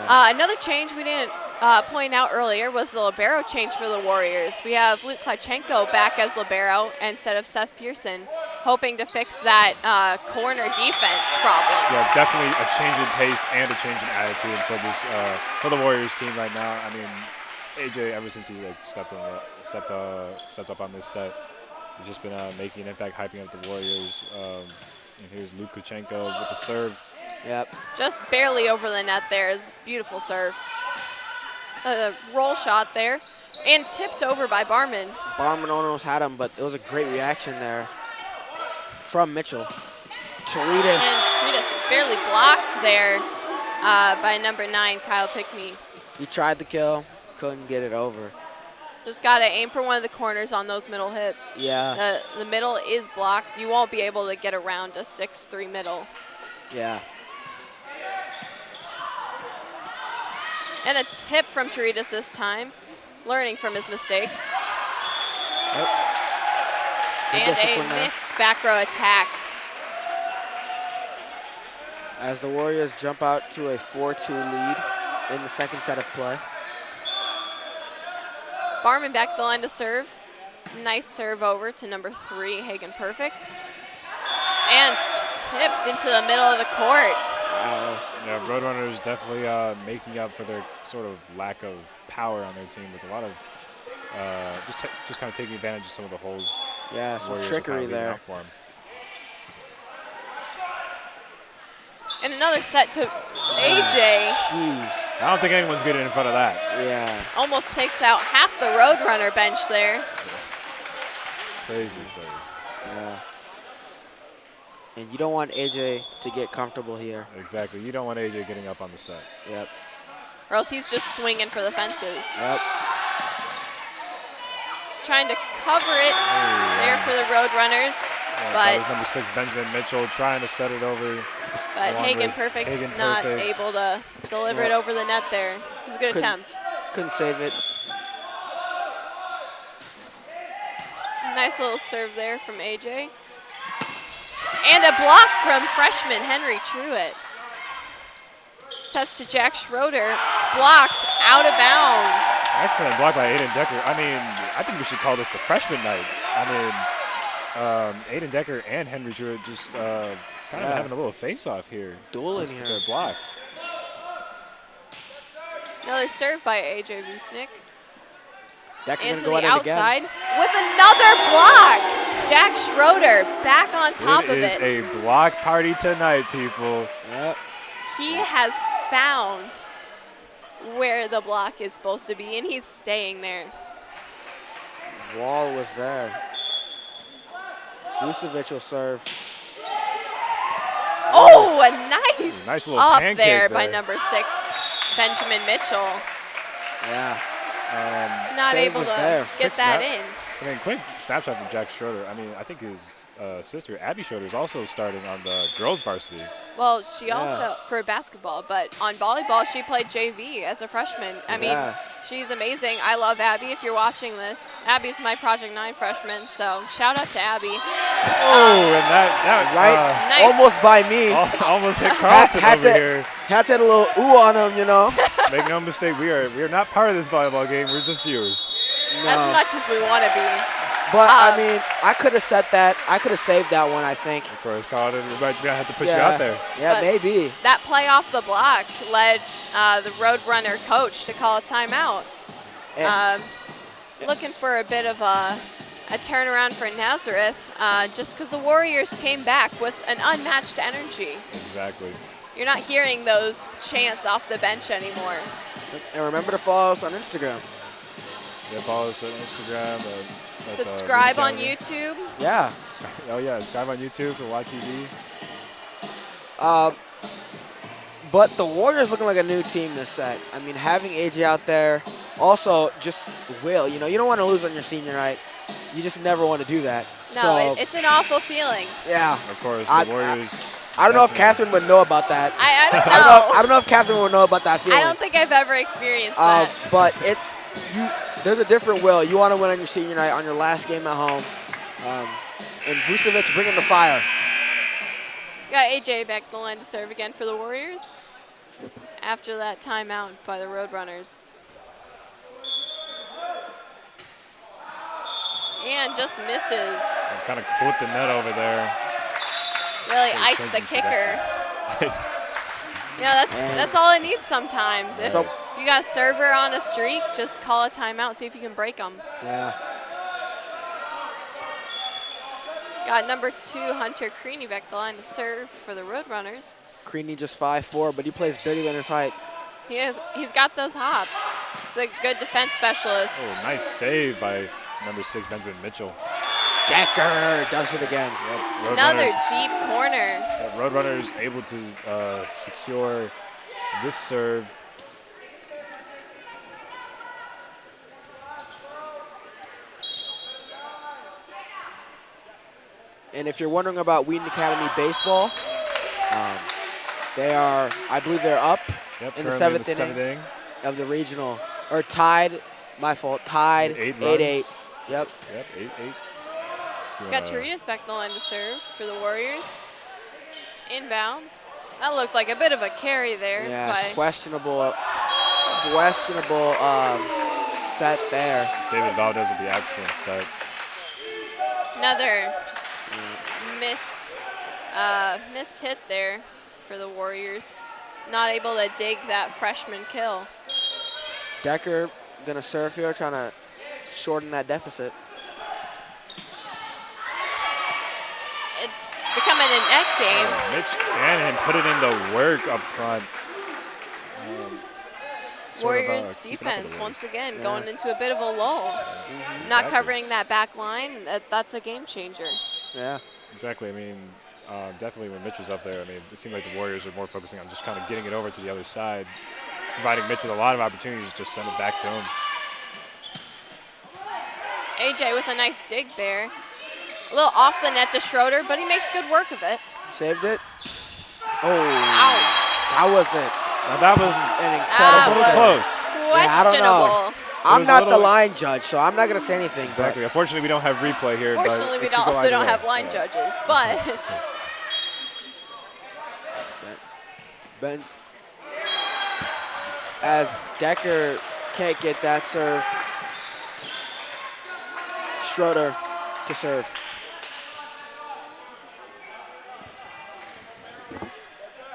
[SPEAKER 3] Another change we didn't point out earlier was the libero change for the Warriors. We have Luke Klachenko back as libero instead of Seth Pearson, hoping to fix that corner defense problem.
[SPEAKER 4] Yeah, definitely a change in pace and a change in attitude for this for the Warriors team right now. I mean, AJ, ever since he stepped up on this set, he's just been making an impact, hyping up the Warriors. And here's Luke Kuchenko with the serve.
[SPEAKER 5] Yep.
[SPEAKER 3] Just barely over the net there is beautiful serve. A roll shot there, and tipped over by Barman.
[SPEAKER 5] Barman almost had him, but it was a great reaction there from Mitchell. Toritas.
[SPEAKER 3] And Toritas barely blocked there by number 9, Kyle Pickney.
[SPEAKER 5] He tried to kill, couldn't get it over.
[SPEAKER 3] Just got to aim for one of the corners on those middle hits.
[SPEAKER 5] Yeah.
[SPEAKER 3] The middle is blocked. You won't be able to get around a 6'3" middle.
[SPEAKER 5] Yeah.
[SPEAKER 3] And a tip from Toritas this time, learning from his mistakes.
[SPEAKER 5] Yep. Good
[SPEAKER 3] And a
[SPEAKER 5] discipline there.
[SPEAKER 3] missed back row attack.
[SPEAKER 5] As the Warriors jump out to a 4-2 lead in the second set of play.
[SPEAKER 3] Barman back the line to serve. Nice serve over to number 3, Hagen Perfect. And tipped into the middle of the court.
[SPEAKER 4] Yeah, Roadrunners definitely making up for their sort of lack of power on their team with a lot of just kind of taking advantage of some of the holes.
[SPEAKER 5] Yeah, some
[SPEAKER 4] Warriors are
[SPEAKER 5] trickery
[SPEAKER 4] kind of leaving
[SPEAKER 5] there.
[SPEAKER 4] out for 'em.
[SPEAKER 3] And another set to AJ.
[SPEAKER 5] Jeez.
[SPEAKER 4] I don't think anyone's getting in front of that.
[SPEAKER 5] Yeah.
[SPEAKER 3] Almost takes out half the Roadrunner bench there.
[SPEAKER 4] Crazy serve.
[SPEAKER 5] Yeah. And you don't want AJ to get comfortable here.
[SPEAKER 4] Exactly. You don't want AJ getting up on the set.
[SPEAKER 5] Yep.
[SPEAKER 3] Or else he's just swinging for the fences.
[SPEAKER 5] Yep.
[SPEAKER 3] Trying to cover it there for the Roadrunners.
[SPEAKER 4] Yeah,
[SPEAKER 3] But
[SPEAKER 4] that was number 6, Benjamin Mitchell, trying to set it over.
[SPEAKER 3] But
[SPEAKER 4] along
[SPEAKER 3] Hagen
[SPEAKER 4] with
[SPEAKER 3] Perfect's
[SPEAKER 4] Hagen
[SPEAKER 3] not
[SPEAKER 4] Perfect.
[SPEAKER 3] able to deliver it
[SPEAKER 5] Yeah.
[SPEAKER 3] over the net there. It was a good attempt.
[SPEAKER 5] Couldn't save it.
[SPEAKER 3] Nice little serve there from AJ. And a block from freshman Henry Truitt. Sets to Jack Schroeder. Blocked out of bounds.
[SPEAKER 4] Excellent block by Aiden Decker. I mean, I think we should call this the freshman night. I mean, Aiden Decker and Henry Truitt just kind of having a little face-off here.
[SPEAKER 5] Dueling
[SPEAKER 4] with
[SPEAKER 5] here.
[SPEAKER 4] their blocks.
[SPEAKER 3] Another serve by AJ Vusnik.
[SPEAKER 5] Decker
[SPEAKER 3] And
[SPEAKER 5] gonna
[SPEAKER 3] to
[SPEAKER 5] go
[SPEAKER 3] the
[SPEAKER 5] at it again.
[SPEAKER 3] outside with another block. Jack Schroeder back on top of
[SPEAKER 4] It is
[SPEAKER 3] it.
[SPEAKER 4] a block party tonight, people.
[SPEAKER 5] Yep.
[SPEAKER 3] He has found where the block is supposed to be, and he's staying there.
[SPEAKER 5] Wall was there. Vucevic will serve.
[SPEAKER 3] Oh, a nice
[SPEAKER 4] Nice little
[SPEAKER 3] up
[SPEAKER 4] pancake
[SPEAKER 3] there by
[SPEAKER 4] there.
[SPEAKER 3] number 6, Benjamin Mitchell.
[SPEAKER 5] Yeah.
[SPEAKER 3] He's not
[SPEAKER 5] Save
[SPEAKER 3] able
[SPEAKER 5] was
[SPEAKER 3] to
[SPEAKER 5] there.
[SPEAKER 3] get
[SPEAKER 4] Quick
[SPEAKER 3] that
[SPEAKER 4] snap.
[SPEAKER 3] in.
[SPEAKER 4] I mean, quick snapshot from Jack Schroeder. I mean, I think his sister, Abby Schroeder, is also starting on the girls' varsity.
[SPEAKER 3] Well, she
[SPEAKER 5] Yeah.
[SPEAKER 3] also, for basketball, but on volleyball, she played JV as a freshman. I mean,
[SPEAKER 5] Yeah.
[SPEAKER 3] she's amazing. I love Abby if you're watching this. Abby's my Project 9 freshman, so shout out to Abby.
[SPEAKER 4] Oh, and that
[SPEAKER 5] Right,
[SPEAKER 3] Nice.
[SPEAKER 5] almost by me.
[SPEAKER 4] almost hit Carlton
[SPEAKER 5] Had
[SPEAKER 4] over
[SPEAKER 5] to-
[SPEAKER 4] here.
[SPEAKER 5] Had to hit a little ooh on him, you know.
[SPEAKER 4] Make no mistake, we are not part of this volleyball game. We're just viewers.
[SPEAKER 3] As
[SPEAKER 5] No.
[SPEAKER 3] much as we want to be.
[SPEAKER 5] But I mean, I could have set that. I could have saved that one, I think.
[SPEAKER 4] Of course, Carlton, we might have to put you
[SPEAKER 5] Yeah.
[SPEAKER 4] out there.
[SPEAKER 5] Yeah,
[SPEAKER 3] But-
[SPEAKER 5] maybe.
[SPEAKER 3] That play off the block led the Roadrunner coach to call a timeout.
[SPEAKER 5] And-
[SPEAKER 3] Looking for a bit of a turnaround for Nazareth, just because the Warriors came back with an unmatched energy.
[SPEAKER 4] Exactly.
[SPEAKER 3] You're not hearing those chants off the bench anymore.
[SPEAKER 5] And remember to follow us on Instagram.
[SPEAKER 4] Yeah, follow us on Instagram. at,
[SPEAKER 3] Subscribe on
[SPEAKER 4] Academy.
[SPEAKER 3] YouTube.
[SPEAKER 5] Yeah.
[SPEAKER 4] Oh yeah, subscribe on YouTube for YTV.
[SPEAKER 5] But the Warriors looking like a new team this set. I mean, having AJ out there, also just will. You know, you don't want to lose on your senior night. You just never want to do that.
[SPEAKER 3] No,
[SPEAKER 5] So,
[SPEAKER 3] it's an awful feeling.
[SPEAKER 5] yeah.
[SPEAKER 4] Of course,
[SPEAKER 5] I-
[SPEAKER 4] the Warriors.
[SPEAKER 5] I don't know if
[SPEAKER 4] definitely-
[SPEAKER 5] Catherine would know about that.
[SPEAKER 3] I don't
[SPEAKER 5] I don't
[SPEAKER 3] know.
[SPEAKER 5] I don't know if Catherine would know about that feeling.
[SPEAKER 3] I don't think I've ever experienced that.
[SPEAKER 5] But there's a different will. You want to win on your senior night, on your last game at home. And Vucevic bringing the fire.
[SPEAKER 3] Got AJ back the line to serve again for the Warriors after that timeout by the Roadrunners. And just misses.
[SPEAKER 4] Kind of clipped the net over there.
[SPEAKER 3] Really
[SPEAKER 4] Very
[SPEAKER 3] iced the
[SPEAKER 4] changing
[SPEAKER 3] kicker.
[SPEAKER 4] trajectory.
[SPEAKER 3] Yeah,
[SPEAKER 5] And-
[SPEAKER 3] that's all it needs sometimes. If
[SPEAKER 5] So-
[SPEAKER 3] you got a server on a streak, just call a timeout, see if you can break them.
[SPEAKER 5] Yeah.
[SPEAKER 3] Got number 2, Hunter Creaney, back the line to serve for the Roadrunners.
[SPEAKER 5] Creaney just 5'4", but he plays bigger than his height.
[SPEAKER 3] He's got those hops. He's a good defense specialist.
[SPEAKER 4] Oh, nice save by number 6, Benjamin Mitchell.
[SPEAKER 5] Decker does it again.
[SPEAKER 3] Another
[SPEAKER 4] Roadrunners-
[SPEAKER 3] deep corner.
[SPEAKER 4] Roadrunners able to secure this serve.
[SPEAKER 5] And if you're wondering about Wheaton Academy baseball, I believe they're up
[SPEAKER 4] Yep,
[SPEAKER 5] in the
[SPEAKER 4] currently
[SPEAKER 5] seventh inning
[SPEAKER 4] inning.
[SPEAKER 5] of the regional, or tied, my fault, tied 8-8.
[SPEAKER 4] runs.
[SPEAKER 5] Yep.
[SPEAKER 4] Yep, 8-8.
[SPEAKER 3] Got Toritas back the line to serve for the Warriors. Inbounds. That looked like a bit of a carry there.
[SPEAKER 5] Yeah,
[SPEAKER 3] By
[SPEAKER 5] questionable set there.
[SPEAKER 4] David Valdez with the excellent set.
[SPEAKER 3] another just missed hit there for the Warriors. Not able to dig that freshman kill.
[SPEAKER 5] Decker gonna serve here, trying to shorten that deficit.
[SPEAKER 3] It's becoming a net game.
[SPEAKER 4] Mitch Cannon put it into work up front. Sort of,
[SPEAKER 3] Warriors
[SPEAKER 4] keeping up with
[SPEAKER 3] defense
[SPEAKER 4] the
[SPEAKER 3] once
[SPEAKER 4] Warriors.
[SPEAKER 3] again going into a bit of a lull. Not
[SPEAKER 4] Exactly.
[SPEAKER 3] covering that back line, that's a game changer.
[SPEAKER 5] Yeah.
[SPEAKER 4] Exactly. I mean, definitely when Mitch was up there, I mean, it seemed like the Warriors were more focusing on just kind of getting it over to the other side, providing Mitch with a lot of opportunities to just send it back to him.
[SPEAKER 3] AJ with a nice dig there. A little off the net to Schroeder, but he makes good work of it.
[SPEAKER 5] Saved it. Oh,
[SPEAKER 3] Out.
[SPEAKER 5] that was it.
[SPEAKER 4] Now that was
[SPEAKER 5] An
[SPEAKER 4] a
[SPEAKER 5] incredible
[SPEAKER 4] little
[SPEAKER 3] was-
[SPEAKER 4] close.
[SPEAKER 5] I don't know.
[SPEAKER 3] Questionable.
[SPEAKER 5] I'm
[SPEAKER 4] was a
[SPEAKER 5] not the
[SPEAKER 4] little-
[SPEAKER 5] line judge, so I'm not gonna say anything. but-
[SPEAKER 4] Exactly. Unfortunately, we don't have replay here. but
[SPEAKER 3] Fortunately,
[SPEAKER 4] it
[SPEAKER 3] we
[SPEAKER 4] could go
[SPEAKER 3] also
[SPEAKER 4] either
[SPEAKER 3] don't
[SPEAKER 4] way.
[SPEAKER 3] have line judges, but
[SPEAKER 5] Ben, as Decker can't get that serve, Schroeder to serve.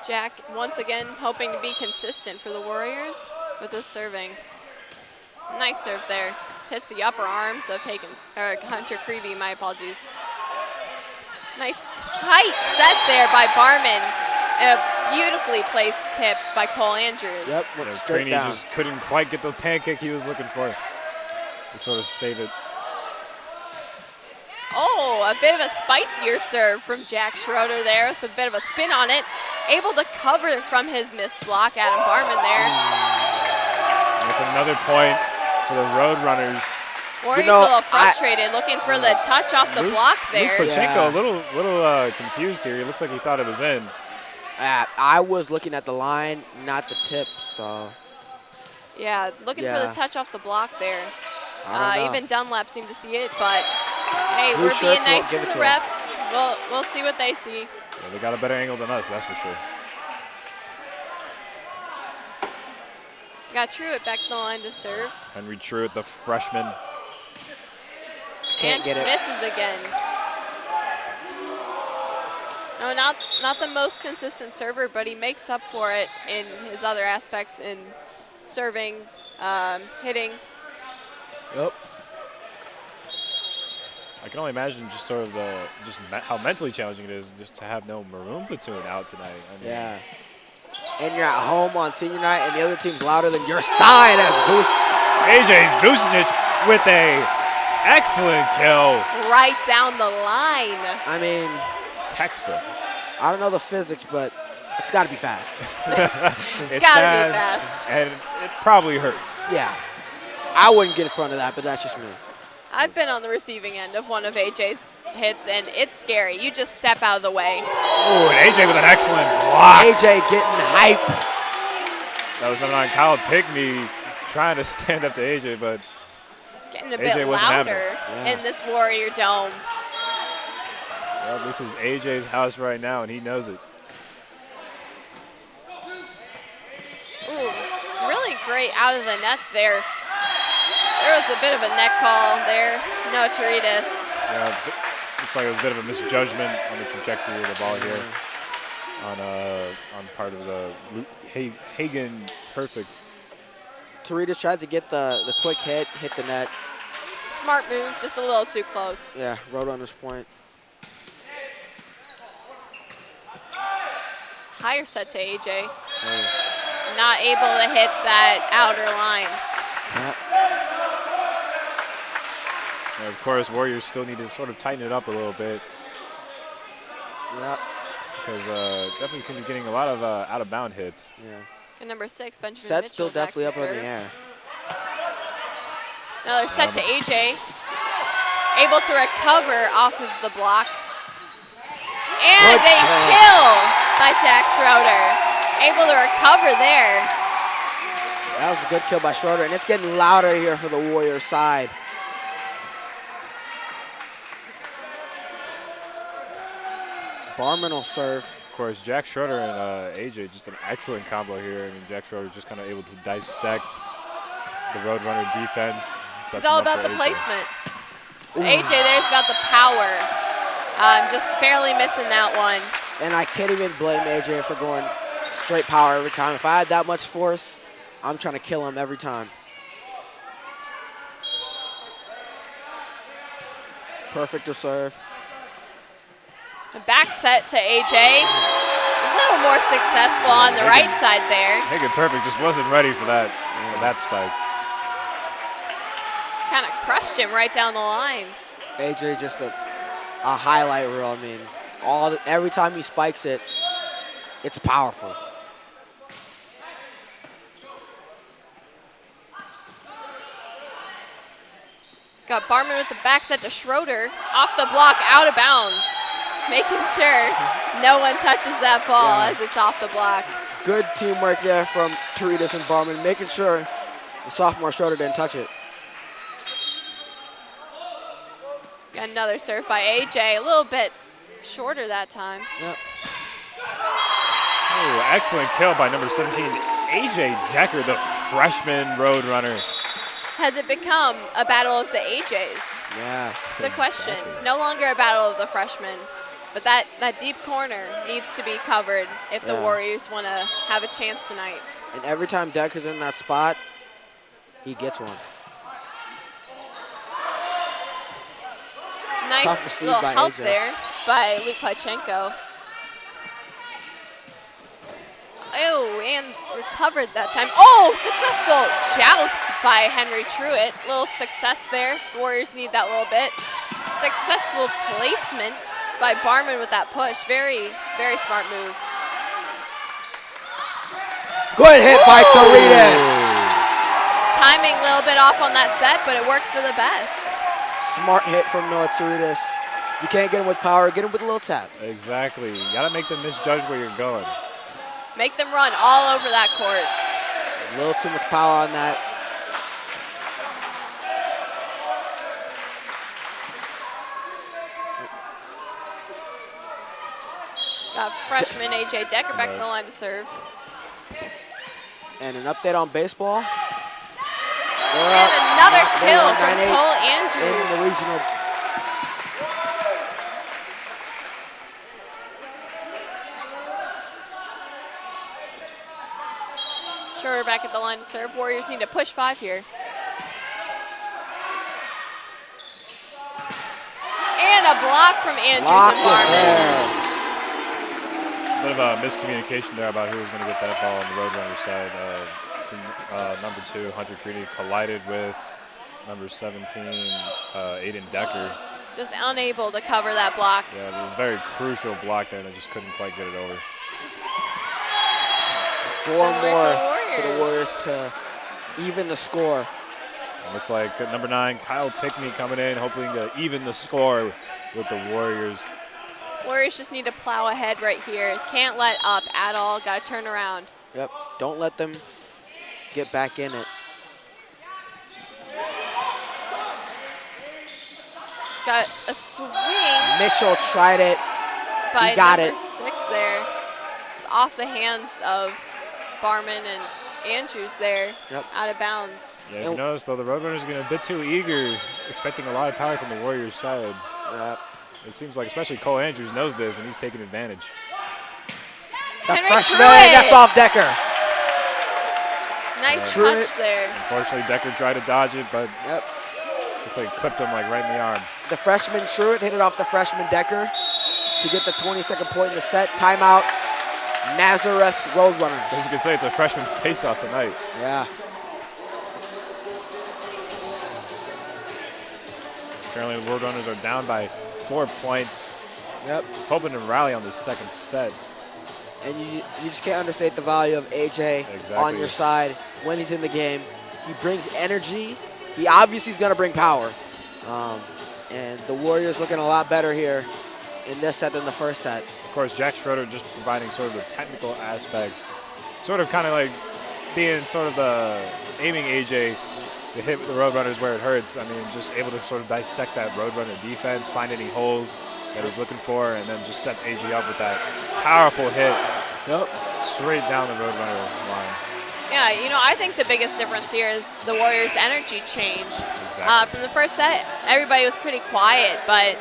[SPEAKER 3] Jack once again hoping to be consistent for the Warriors with his serving. Nice serve there. Just hits the upper arms of Hunter Creevy, my apologies. Nice tight set there by Barman. A beautifully placed tip by Cole Andrews.
[SPEAKER 5] Yep,
[SPEAKER 4] Yeah,
[SPEAKER 5] went straight
[SPEAKER 4] Craney
[SPEAKER 5] down.
[SPEAKER 4] just couldn't quite get the pancake he was looking for to sort of save it.
[SPEAKER 3] Oh, a bit of a spicier serve from Jack Schroeder there with a bit of a spin on it. Able to cover from his missed block, Adam Barman there.
[SPEAKER 4] That's another point for the Roadrunners.
[SPEAKER 3] Warriors a little frustrated, looking for the touch off the block there.
[SPEAKER 4] Luke Pachenko a little confused here. He looks like he thought it was in.
[SPEAKER 5] I was looking at the line, not the tip, so.
[SPEAKER 3] Yeah, looking for the touch off the block there. Even Dunlap seemed to see it, but hey,
[SPEAKER 5] Blue
[SPEAKER 3] we're being
[SPEAKER 5] shirts
[SPEAKER 3] nice to
[SPEAKER 5] won't
[SPEAKER 3] the
[SPEAKER 5] give it to
[SPEAKER 3] refs. We'll see what they see.
[SPEAKER 4] Yeah, they got a better angle than us, that's for sure.
[SPEAKER 3] Got Truitt back to the line to serve.
[SPEAKER 4] Henry Truitt, the freshman.
[SPEAKER 3] And just misses again. No, not the most consistent server, but he makes up for it in his other aspects in serving, hitting.
[SPEAKER 5] Yep.
[SPEAKER 4] I can only imagine just sort of how mentally challenging it is just to have no maroon platoon out tonight. I mean,
[SPEAKER 5] yeah. And you're at home on senior night, and the other team's louder than your side as
[SPEAKER 4] AJ Vucinic with a excellent kill.
[SPEAKER 3] Right down the line.
[SPEAKER 5] I mean,
[SPEAKER 4] textbook.
[SPEAKER 5] I don't know the physics, but it's got to be fast.
[SPEAKER 3] it's got to be fast.
[SPEAKER 4] And it probably hurts.
[SPEAKER 5] Yeah. I wouldn't get in front of that, but that's just me.
[SPEAKER 3] I've been on the receiving end of one of AJ's hits, and it's scary. You just step out of the way.
[SPEAKER 4] Oh, and AJ with an excellent block.
[SPEAKER 5] AJ getting hype.
[SPEAKER 4] That was number 9, Kyle Pickney, trying to stand up to AJ, but
[SPEAKER 3] getting a
[SPEAKER 4] AJ
[SPEAKER 3] bit louder in this Warrior Dome.
[SPEAKER 4] Well, this is AJ's house right now, and he knows it.
[SPEAKER 3] Ooh, really great out of the net there. There was a bit of a neck call there. No Torides.
[SPEAKER 4] Yeah, looks like it was a bit of a misjudgment on the trajectory of the ball here. On part of the Hagen perfect.
[SPEAKER 5] Torides tried to get the quick hit the net.
[SPEAKER 3] Smart move, just a little too close.
[SPEAKER 5] Yeah, Roadrunner's point.
[SPEAKER 3] Higher set to AJ. Not able to hit that outer line.
[SPEAKER 4] And of course, Warriors still need to sort of tighten it up a little bit.
[SPEAKER 5] Yep.
[SPEAKER 4] Because definitely seem to be getting a lot of out-of-bound hits.
[SPEAKER 5] Yeah.
[SPEAKER 3] And number 6, Benjamin
[SPEAKER 5] Set's
[SPEAKER 3] Mitchell
[SPEAKER 5] still definitely up
[SPEAKER 3] in
[SPEAKER 5] in the air.
[SPEAKER 3] Another set to AJ. Able to recover off of the block. And a kill by Jack Schroeder. Able to recover there.
[SPEAKER 5] That was a good kill by Schroeder, and it's getting louder here for the Warrior side. Barman will serve.
[SPEAKER 4] Of course, Jack Schroeder and AJ, just an excellent combo here. I mean, Jack Schroeder just kind of able to dissect the Roadrunner defense.
[SPEAKER 3] It's all about the placement. AJ there's about the power. Just barely missing that one.
[SPEAKER 5] And I can't even blame AJ for going straight power every time. If I had that much force, I'm trying to kill him every time. Perfect to serve.
[SPEAKER 3] The back set to AJ. A little more successful on the right side there.
[SPEAKER 4] Hagen Perfect just wasn't ready for that spike.
[SPEAKER 3] Kind of crushed him right down the line.
[SPEAKER 5] AJ just a highlight reel. I mean, every time he spikes it, it's powerful.
[SPEAKER 3] Got Barman with the back set to Schroeder. Off the block, out of bounds. Making sure no one touches that ball as it's off the block.
[SPEAKER 5] Good teamwork there from Torides and Barman, making sure the sophomore Schroeder didn't touch it.
[SPEAKER 3] Got another serve by AJ, a little bit shorter that time.
[SPEAKER 5] Yep.
[SPEAKER 4] Oh, excellent kill by number 17, AJ Decker, the freshman Roadrunner.
[SPEAKER 3] Has it become a battle of the AJs?
[SPEAKER 5] Yeah.
[SPEAKER 3] It's a question. No longer a battle of the freshmen. But that deep corner needs to be covered if the Warriors want to have a chance tonight.
[SPEAKER 5] And every time Decker's in that spot, he gets one.
[SPEAKER 3] Nice little help there by Luke Pachenko. Oh, and recovered that time. Oh, successful joust by Henry Truitt. Little success there. The Warriors need that little bit. Successful placement by Barman with that push. Very, very smart move.
[SPEAKER 5] Good hit by Torides.
[SPEAKER 3] timing a little bit off on that set, but it worked for the best.
[SPEAKER 5] Smart hit from Noah Teridas. You can't get him with power, get him with a little tap.
[SPEAKER 4] Exactly. You got to make them misjudge where you're going.
[SPEAKER 3] Make them run all over that court.
[SPEAKER 5] A little too much power on that.
[SPEAKER 3] Got freshman A.J. Decker back in the line to serve.
[SPEAKER 5] And an update on baseball.
[SPEAKER 3] And another kill from Cole Andrews.
[SPEAKER 5] In the regional.
[SPEAKER 3] Schroeder back at the line to serve. Warriors need to push 5 here. And a block from Andrews and Barman.
[SPEAKER 4] Bit of a miscommunication there about who was going to get that ball on the Roadrunner side. Number 2, Hunter Creedy, collided with number 17, Aiden Decker.
[SPEAKER 3] Just unable to cover that block.
[SPEAKER 4] Yeah, it was a very crucial block there, and they just couldn't quite get it over.
[SPEAKER 5] 4 more for the Warriors to even the score.
[SPEAKER 4] It looks like number 9, Kyle Pickney, coming in, hoping to even the score with the Warriors.
[SPEAKER 3] Warriors just need to plow ahead right here. Can't let up at all. Got to turn around.
[SPEAKER 5] Yep. Don't let them get back in it.
[SPEAKER 3] Got a swing.
[SPEAKER 5] Mitchell tried it.
[SPEAKER 3] By
[SPEAKER 5] he got
[SPEAKER 3] number
[SPEAKER 5] it.
[SPEAKER 3] 6 there. Just off the hands of Barman and Andrews there.
[SPEAKER 5] Yep.
[SPEAKER 3] Out of bounds.
[SPEAKER 4] Yeah, if you notice, though, the Roadrunners are getting a bit too eager, expecting a lot of power from the Warriors side. It seems like especially Cole Andrews knows this, and he's taking advantage.
[SPEAKER 5] The
[SPEAKER 3] Henry
[SPEAKER 5] freshman,
[SPEAKER 3] Truitt.
[SPEAKER 5] that's off Decker.
[SPEAKER 3] Nice
[SPEAKER 5] Truitt.
[SPEAKER 3] touch there.
[SPEAKER 4] Unfortunately, Decker tried to dodge it, but looks like he clipped him like right in the arm.
[SPEAKER 5] The freshman Truitt hit it off the freshman Decker to get the 22nd point in the set. Timeout, Nazareth Roadrunners.
[SPEAKER 4] As you can say, it's a freshman face-off tonight.
[SPEAKER 5] Yeah.
[SPEAKER 4] Currently, the Roadrunners are down by 4 points.
[SPEAKER 5] Yep.
[SPEAKER 4] Hoping to rally on this second set.
[SPEAKER 5] And you just can't understate the value of AJ on your side when he's in the game. He brings energy. He obviously is going to bring power. And the Warriors looking a lot better here in this set than the first set.
[SPEAKER 4] Of course, Jack Schroeder just providing sort of the technical aspect. Sort of kind of like being sort of the aiming AJ to hit the Roadrunners where it hurts. I mean, just able to sort of dissect that Roadrunner defense, find any holes that he's looking for, and then just sets AJ up with that powerful hit straight down the Roadrunner line.
[SPEAKER 3] Yeah, you know, I think the biggest difference here is the Warriors' energy change.
[SPEAKER 4] Exactly.
[SPEAKER 3] From the first set, everybody was pretty quiet, but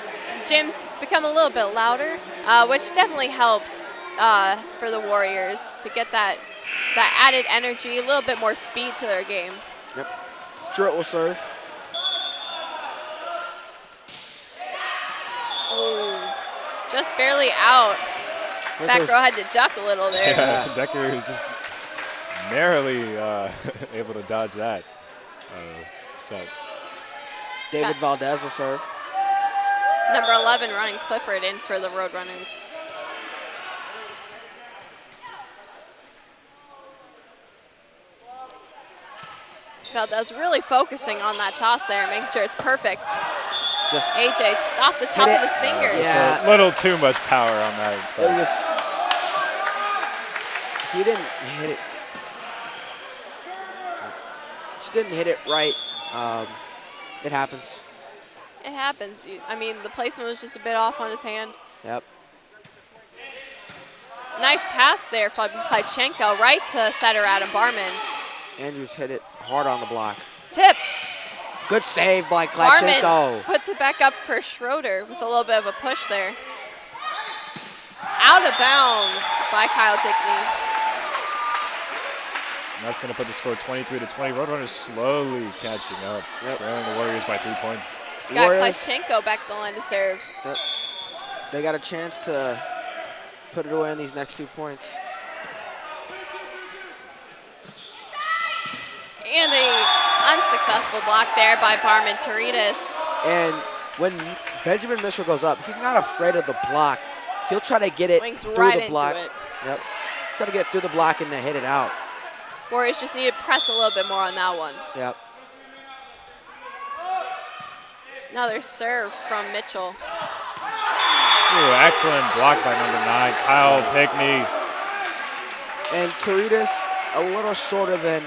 [SPEAKER 3] Jim's become a little bit louder, which definitely helps for the Warriors to get that added energy, a little bit more speed to their game.
[SPEAKER 5] Yep. Stewart will serve.
[SPEAKER 3] Oh, just barely out. Back row had to duck a little there.
[SPEAKER 4] Yeah, Decker is just narrowly able to dodge that set.
[SPEAKER 5] David Valdez will serve.
[SPEAKER 3] Number 11 running Clifford in for the Roadrunners. Valdez really focusing on that toss there, making sure it's perfect.
[SPEAKER 5] Just
[SPEAKER 3] AJ just off the top of his fingers.
[SPEAKER 5] Yeah.
[SPEAKER 4] Just a little too much power on that
[SPEAKER 5] It
[SPEAKER 4] spot.
[SPEAKER 5] was, he didn't hit it. Just didn't hit it right. It happens.
[SPEAKER 3] It happens. I mean, the placement was just a bit off on his hand.
[SPEAKER 5] Yep.
[SPEAKER 3] Nice pass there from Klitschenko right to setter Adam Barman.
[SPEAKER 5] Andrews hit it hard on the block.
[SPEAKER 3] Tip.
[SPEAKER 5] Good save by
[SPEAKER 3] Barman
[SPEAKER 5] Klitschenko.
[SPEAKER 3] puts it back up for Schroeder with a little bit of a push there. Out of bounds by Kyle Pickney.
[SPEAKER 4] And that's going to put the score 23-20. Roadrunners slowly catching up, trailing the Warriors by 3 points.
[SPEAKER 3] Got
[SPEAKER 5] Warriors,
[SPEAKER 3] Klitschenko back the line to serve.
[SPEAKER 5] Yep. They got a chance to put it away in these next 2 points.
[SPEAKER 3] And a unsuccessful block there by Barman Teridas.
[SPEAKER 5] And when Benjamin Mitchell goes up, he's not afraid of the block. He'll try to get it
[SPEAKER 3] Swings
[SPEAKER 5] through
[SPEAKER 3] right
[SPEAKER 5] the block.
[SPEAKER 3] into it.
[SPEAKER 5] Yep. Try to get it through the block and then hit it out.
[SPEAKER 3] Warriors just need to press a little bit more on that one.
[SPEAKER 5] Yep.
[SPEAKER 3] Another serve from Mitchell.
[SPEAKER 4] Ooh, excellent block by number 9, Kyle Pickney.
[SPEAKER 5] And Toritas a little shorter than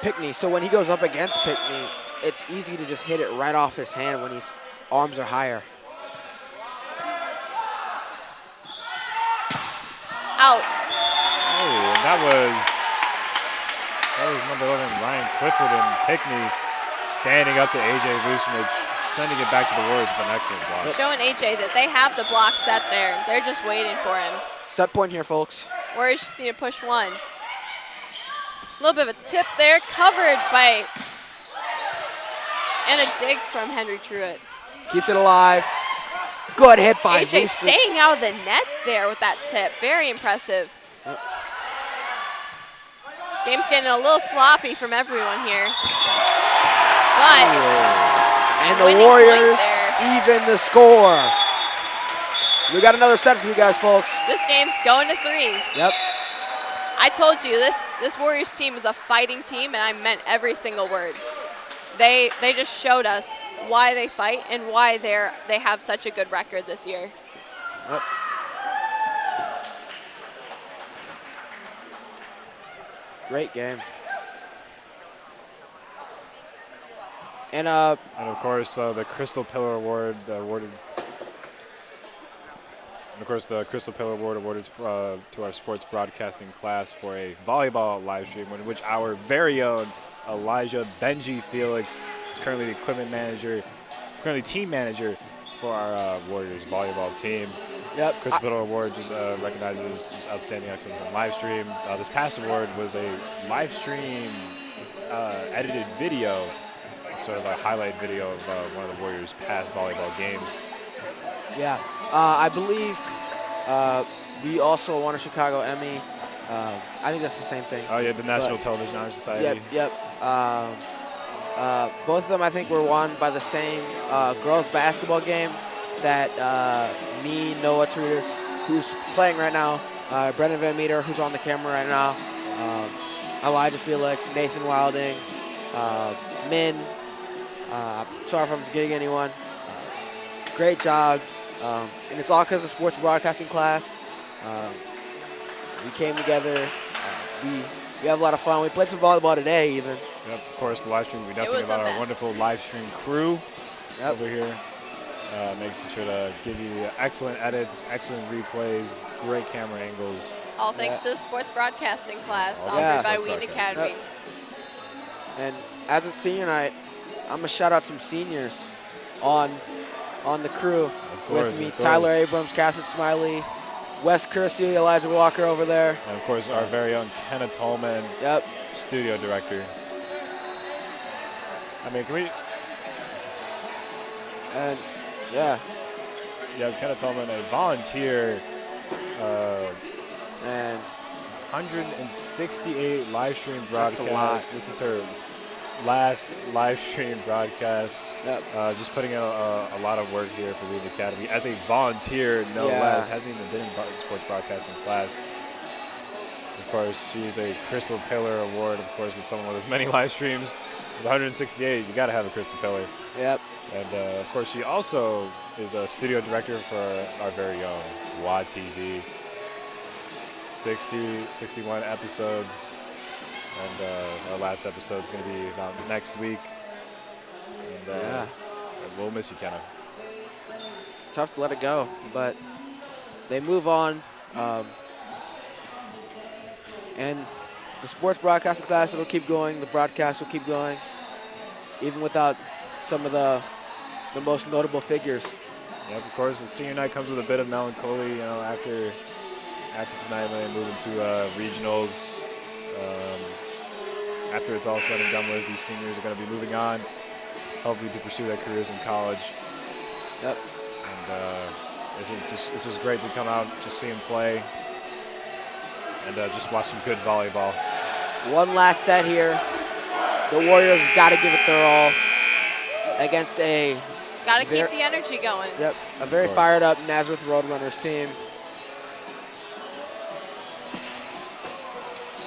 [SPEAKER 5] Pickney. So when he goes up against Pickney, it's easy to just hit it right off his hand when his arms are higher.
[SPEAKER 3] Out.
[SPEAKER 4] Oh, and that was number 11, Ryan Clifford, and Pickney standing up to AJ Vucinic, sending it back to the Warriors with an excellent block.
[SPEAKER 3] Showing AJ that they have the block set there. They're just waiting for him.
[SPEAKER 5] Set point here, folks.
[SPEAKER 3] Warriors just need to push one. A little bit of a tip there, covered by, and a dig from Henry Truitt.
[SPEAKER 5] Keeps it alive. Good hit by
[SPEAKER 3] AJ
[SPEAKER 5] Vucinic.
[SPEAKER 3] staying out of the net there with that tip. Very impressive.
[SPEAKER 5] Yep.
[SPEAKER 3] Game's getting a little sloppy from everyone here. But
[SPEAKER 5] And the
[SPEAKER 3] winning
[SPEAKER 5] Warriors
[SPEAKER 3] point there.
[SPEAKER 5] even the score. We got another set for you guys, folks.
[SPEAKER 3] This game's going to 3.
[SPEAKER 5] Yep.
[SPEAKER 3] I told you, this Warriors team is a fighting team, and I meant every single word. They just showed us why they fight and why they have such a good record this year.
[SPEAKER 5] Yep. Great game. And
[SPEAKER 4] of course, the Crystal Pillar Award awarded. And of course, the Crystal Pillar Award awarded to our sports broadcasting class for a volleyball live stream, in which our very own Elijah Benji Felix is currently the equipment manager, currently team manager for our Warriors volleyball team.
[SPEAKER 5] Yep.
[SPEAKER 4] Crystal Pillar Award just recognizes outstanding excellence in live stream. This past award was a live stream edited video, sort of a highlight video of one of the Warriors' past volleyball games.
[SPEAKER 5] Yeah, I believe we also won a Chicago Emmy. I think that's the same thing.
[SPEAKER 4] Oh yeah, the National Television Honor Society.
[SPEAKER 5] Yep. Both of them, I think, were won by the same girls basketball game that me, Noah Toritas, who's playing right now, Brendan Van Meter, who's on the camera right now, Elijah Felix, Nathan Wilding, Min. Sorry if I'm forgetting anyone. Great job. And it's all because of the sports broadcasting class. We came together. We have a lot of fun. We played some volleyball today, even.
[SPEAKER 4] Yep, of course, the live stream. We definitely
[SPEAKER 3] was
[SPEAKER 4] about
[SPEAKER 3] a
[SPEAKER 4] our
[SPEAKER 3] mess.
[SPEAKER 4] wonderful live stream crew
[SPEAKER 5] Yep.
[SPEAKER 4] over here, making sure to give you excellent edits, excellent replays, great camera angles.
[SPEAKER 3] All thanks to the sports broadcasting class
[SPEAKER 4] All
[SPEAKER 3] offered
[SPEAKER 5] thanks
[SPEAKER 3] by
[SPEAKER 4] to sports
[SPEAKER 3] Wheaton
[SPEAKER 4] broadcasting.
[SPEAKER 3] Academy.
[SPEAKER 5] And as it's senior night, I'm going to shout out some seniors on the crew
[SPEAKER 4] course,
[SPEAKER 5] with me.
[SPEAKER 4] of course.
[SPEAKER 5] Tyler Abrams, Catherine Smiley, Wes Kersey, Elijah Walker over there.
[SPEAKER 4] And of course, our very own Kenna Tolman,
[SPEAKER 5] Yep.
[SPEAKER 4] studio director. I mean, can we?
[SPEAKER 5] And, yeah.
[SPEAKER 4] Yeah, Kenna Tolman, a volunteer.
[SPEAKER 5] And
[SPEAKER 4] 168 live stream
[SPEAKER 5] That's a lot.
[SPEAKER 4] broadcasts. This is her last live stream broadcast.
[SPEAKER 5] Yep.
[SPEAKER 4] Just putting in a lot of work here for Wheaton Academy as a volunteer, no
[SPEAKER 5] Yeah.
[SPEAKER 4] less. Hasn't even been in sports broadcasting class. Of course, she's a Crystal Pillar Award. Of course, with someone with as many live streams as 168, you got to have a Crystal Pillar.
[SPEAKER 5] Yep.
[SPEAKER 4] And of course, she also is a studio director for our very own WA TV. 61 episodes, and our last episode is going to be about next week. And
[SPEAKER 5] Yeah.
[SPEAKER 4] we'll miss you, Kenna.
[SPEAKER 5] Tough to let it go, but they move on. And the sports broadcasting class will keep going. The broadcast will keep going, even without some of the most notable figures.
[SPEAKER 4] Yep, of course, the senior night comes with a bit of melancholy, you know, after tonight when they move into regionals. After it's all said and done with, these seniors are going to be moving on, hopefully to pursue their careers in college.
[SPEAKER 5] Yep.
[SPEAKER 4] And this was great to come out, just see them play, and just watch some good volleyball.
[SPEAKER 5] One last set here. The Warriors got to give it their all against a
[SPEAKER 3] Got to keep the energy going.
[SPEAKER 5] a very fired up Nazareth Roadrunners team.